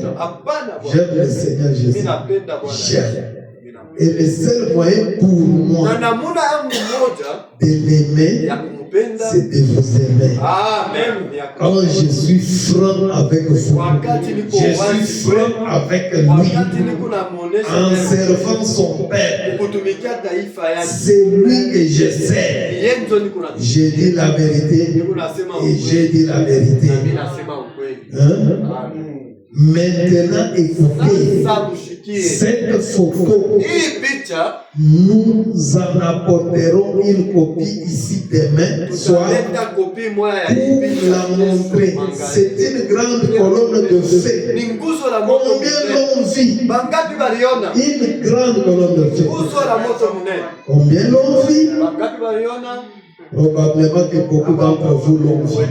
J'aime le Seigneur Jésus. J'aime. Et le seul moyen pour moi de l'aimer, c'est de vous aimer. Quand je suis franc avec vous, je suis franc avec lui, en servant son Père. C'est lui que je sers. J'ai dit la vérité et j'ai dit la vérité. Hein? Maintenant, écoutez, cette photo, nous en apporterons une copie ici demain soir pour la montrer. C'est une grande colonne de feu. Combien l'ont vu? Une grande colonne de feu. Combien l'ont vu? Probablement que beaucoup d'entre vous l'ont vu.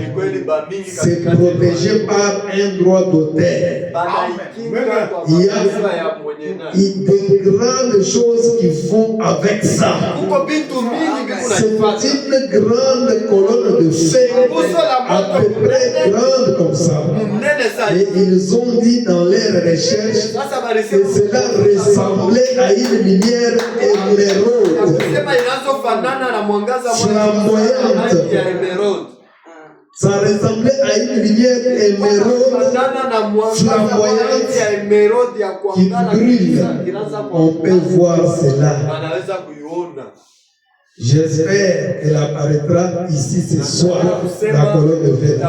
C'est protégé par un droit d'auteur. Il y a de grandes choses qui vont avec ça. C'est une grande colonne de feu, à peu près grande comme ça. Et ils ont dit dans leurs recherches que cela ressemblait à une lumière émeraude. Ça ressemblait à une lumière émeraude flamboyante qui brûle. On peut voir cela. J'espère qu'elle apparaîtra ici ce soir, la colonne de fête.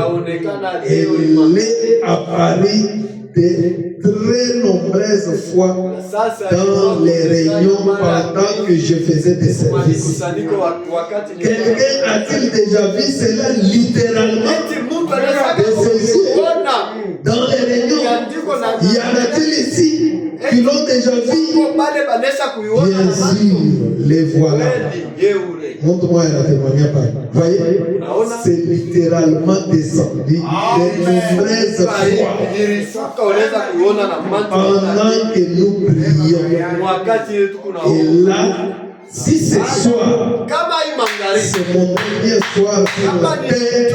Elle est apparue de très nombreuses fois dans les réunions pendant que je faisais des services. Quelqu'un a-t-il déjà vu cela littéralement de ses yeux dans les réunions? Y en a-t-il ici qui l'ont déjà vu? Bien sûr, les voilà. Montre-moi un témoignage. Voyez, c'est littéralement descendu de nombreuses fois pendant que nous prions. Et là, si ce soir, c'est mon dernier soir sur la terre,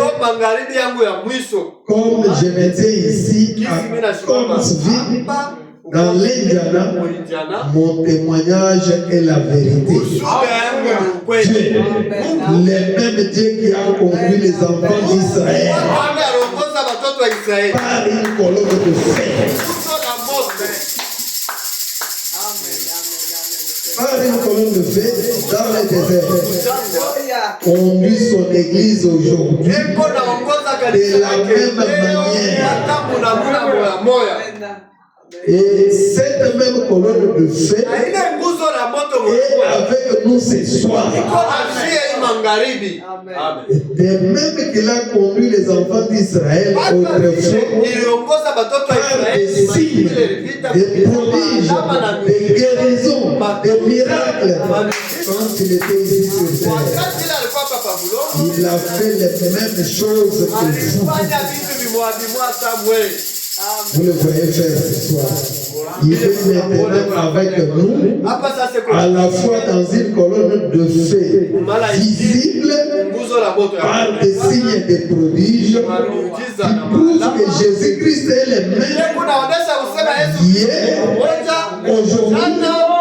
comme je m'étais ici à Coxville, dans l'Indiana, mon témoignage est la vérité. Dieu, le même Dieu qui a conduit les enfants d'Israël par une colonne de feu. Par une colonne de feu dans le désert. Conduit son église aujourd'hui de la même manière. Et cette même colonne de feu est avec nous ce soir. De même qu'il a conduit les enfants d'Israël autrefois par des signes, des prodiges, des guérisons, des miracles. Quand il était ici sur terre, il a fait les mêmes choses que vous. Vous le voyez faire ce soir. Il est maintenant avec nous, à la fois dans une colonne de feu visible par des signes et des prodiges qui prouvent que Jésus-Christ est le même hier, aujourd'hui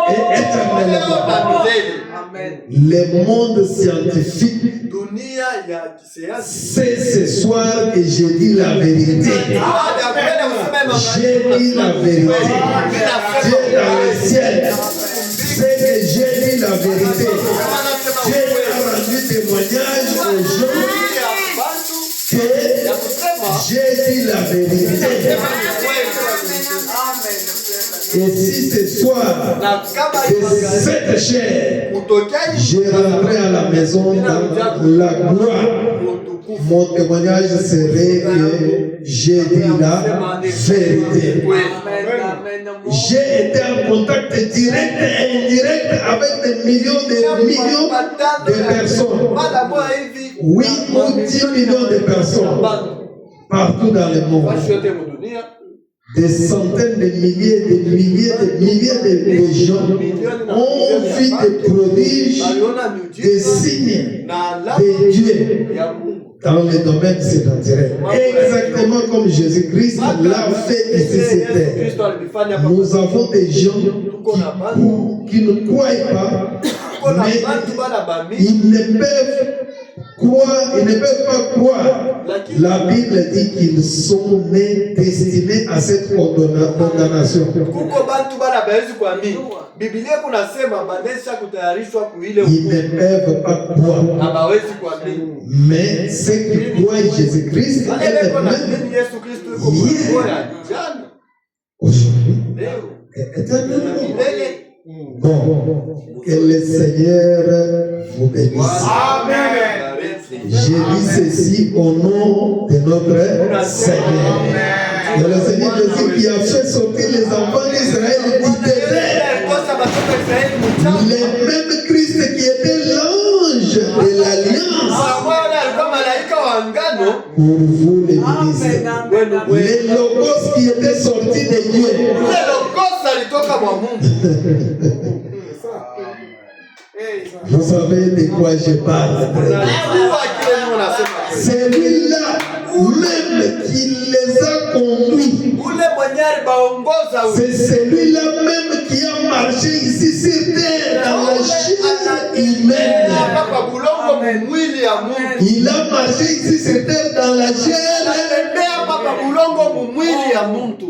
et éternellement. Le monde scientifique c'est ce soir que j'ai dit la vérité. J'ai dit la vérité. Dieu dans le ciel, c'est que j'ai dit la vérité. Dieu a rendu témoignage aux gens que j'ai dit la vérité. Et si ce soir, de cette chair, j'ai rentré à la maison dans la gloire, mon témoignage serait que j'ai dit la vérité. J'ai été en contact direct et indirect avec des millions de personnes. 8 ou 10 millions de personnes partout dans le monde. Des centaines de milliers de gens ont vu des prodiges, des signes de Dieu dans le domaine sédentaire. Exactement comme Jésus-Christ l'a fait ici sur terre. Nous avons des gens qui ne croient pas, mais ils ne peuvent pas croire. La Bible dit qu'ils sont nés destinés à cette condamnation. Ils ne peuvent pas croire. Mais ceux qui croient Jésus-Christ est le même hier, aujourd'hui et éternellement. Bon, que le Seigneur vous bénisse. Amen. J'ai dit ceci au nom de notre Seigneur. Et le Seigneur Jésus qui a fait sortir les enfants d'Israël du désert. Le même Christ qui était l'ange de l'alliance. Pour vous les ministres. Les logos qui étaient sortis de Dieu. Vous savez de quoi je parle. C'est lui-là même qui les a conduits. C'est celui-là même qui a marché ici sur terre dans la chair humaine. mwili ya Mungu. Il a marché ici sur terre dans la chair. Anatembea papa bulongo mu mwili ya mtu.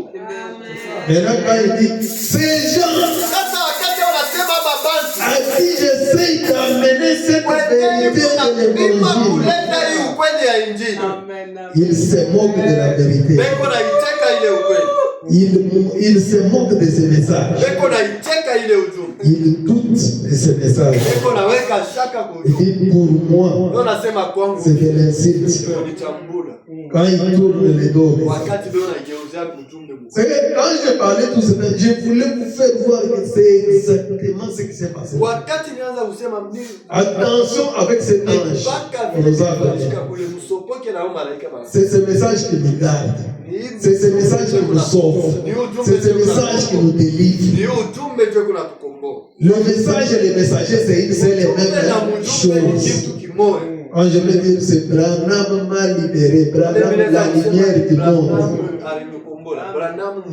Maintenant, quand il dit, ces gens Sasa wakati wanasema babantu à qui j'essaie d'amener cette vérité de l'évangile, kuleta hii ukweli ya Injili. il se moque de la vérité. Beko na iteka ile ukweli. Il se moque de ces messages. Beko na iteka ile ujumbe. Il doute de ces messages. Beko na weka shaka kwa Il ujumbe. dit, pour moi, Ndio nasema kwangu c'est de l'insulte. ni chambula. Quand il tourne les dos. Wakati ndio nageuzia ujumbe mkuu. C'est que quand je parlais tout cela, je voulais vous faire voir que c'est exactement ce qui s'est passé. Wakati nianza kusema mimi Attention avec cet ange. mpaka On nous a vile appelés. kule msopoke na malaika bana. C'est ce message qui nous garde. C'est ce message qui nous sauve. C'est ce message qui nous délivre. Ni ujumbe ndio kuna tukomboa. Le message et les messagers, c'est les mêmes choses. Kitu kimoja. Quand je veux dire, c'est Branham m'a libéré. Branham, la lumière du monde.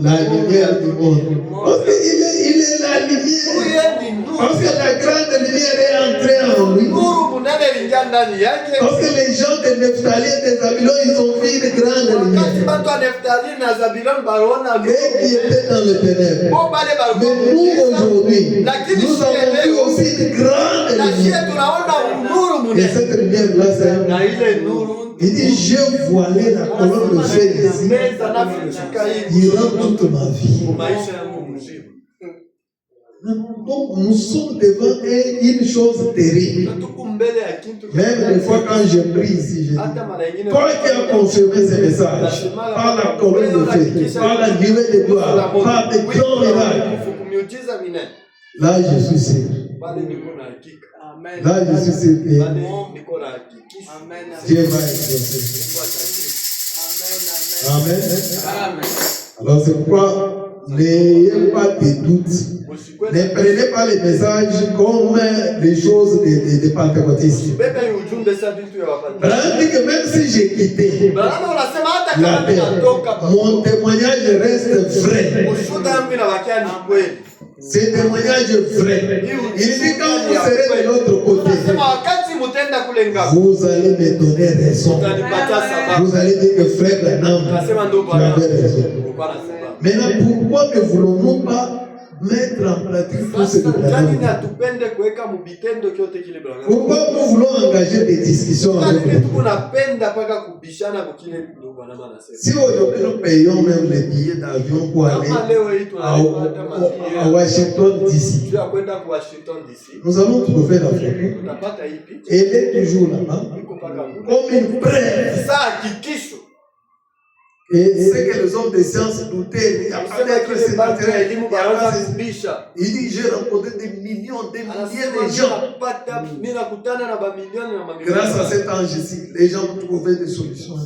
La lumière du monde. Parce qu'il est la lumière. Parce que la grande lumière est entrée en lui. Parce que les gens de Nephtali et de Zabulon, ils ont vu une grande lumière. Et qui étaient dans le ténèbres. Mais nous, aujourd'hui, nous avons vu aussi une grande lumière. Et cette lumière-là, c'est un... Il dit, j'ai voilé la colonne de feu ici. Il rend toute ma vie. Donc, nous sommes devant une chose terrible. Même des fois, quand je prie ici, je dis, toi qui as confirmé ces messages, par la colonne de feu, par la nuée de gloire, par des grands miracles, là, je suis sûr. Là, je suis sûr que Dieu va exaucer. Amen. Alors, c'est pourquoi n'ayez pas de doute. Ne prenez pas les messages comme les choses des pentecôtistes. Branham dit que même si j'ai quitté la terre, mon témoignage reste vrai. C'est un témoignage vrai. Il dit quand vous serez de l'autre côté, vous allez me donner raison. Vous allez dire que frère Branham, tu avais raison. Maintenant, pourquoi ne voulons-nous pas mettre en pratique tout ce que Branham dit? Pourquoi nous voulons engager des discussions avec nous? Si aujourd'hui nous payons même les billets d'avion pour aller à Washington d'ici, nous allons trouver la photo. Elle est toujours là-bas, comme une preuve. Et c'est que les hommes de science doutaient, il n'y a pas d'être sénateur. Il dit, j'ai rencontré des millions, des milliers de gens. Grâce à cet ange ici, les gens ont trouvé des solutions.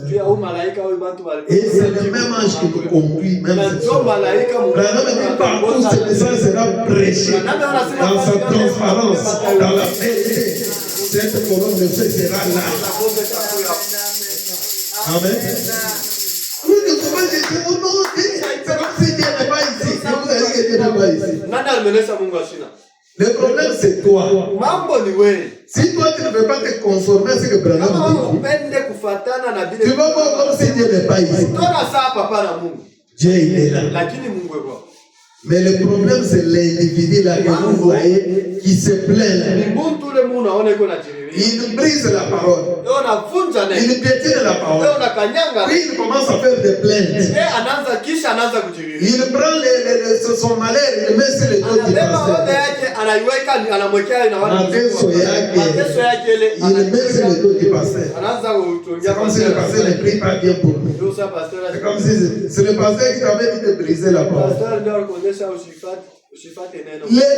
Et c'est le même ange qui nous conduit, même cette chose. Branham dit, partout ce message sera prêché dans sa transparence, dans la vérité. Cette colonne de feu sera là. Amen. Vous ne pouvez pas dire, oh non, c'est comme si Dieu n'est pas ici. Et vous avez dit que Dieu n'est pas ici. Le problème, c'est toi. Si toi, tu ne veux pas te conformer à ce que Branham dit, tu vas voir comme si Dieu n'est pas ici. Dieu, il est là. Mais le problème, c'est l'individu là que vous voyez qui se plaint là. Il brise la parole. Il piétine la parole. Puis il commence à faire des plaintes. Il prend son malheur, il met sur le dos du pasteur. Mateso yake, il met sur le dos du pasteur. C'est comme si le pasteur ne prie pas bien pour lui. C'est comme si c'est le pasteur qui t'avait dit de briser la parole. Le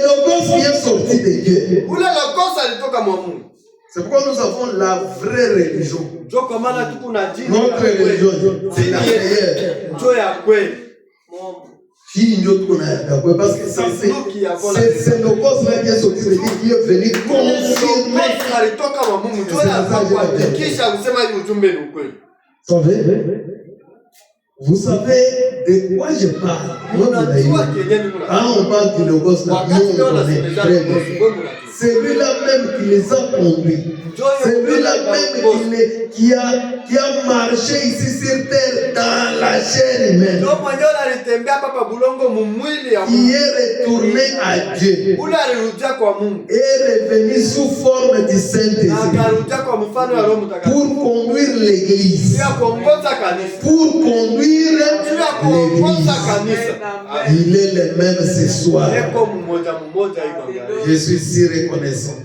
logos vient sortir de Dieu. C'est pourquoi nous avons la vraie religion. Notre religion, c'est la meilleure. Parce que c'est le logos là qui est sorti de Dieu qui est venu confirmer. Vous savez de quoi je parle? Quand on parle du logos là, nous on connaît très bien. celui-là même qui les a conduits, celui-là même qui a marché ici sur terre dans la chair humaine, qui est retourné à Dieu, est revenu sous forme du Saint-Esprit pour conduire l'Église, pour conduire l'Église. Il est le même ce soir. Je suis si reconnaissant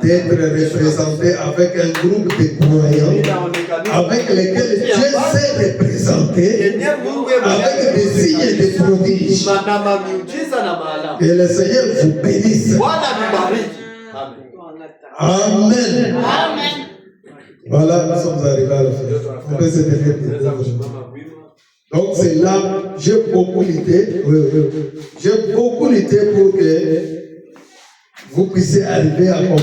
d'être représenté avec un groupe de croyants avec lesquels Dieu s'est représenté avec des signes et des prodiges. Que le Seigneur vous bénisse. Amen. Voilà, nous sommes arrivés à la fin. On peut se défaire. Donc c'est là, j'ai beaucoup lutté pour que vous puissiez arriver à comprendre.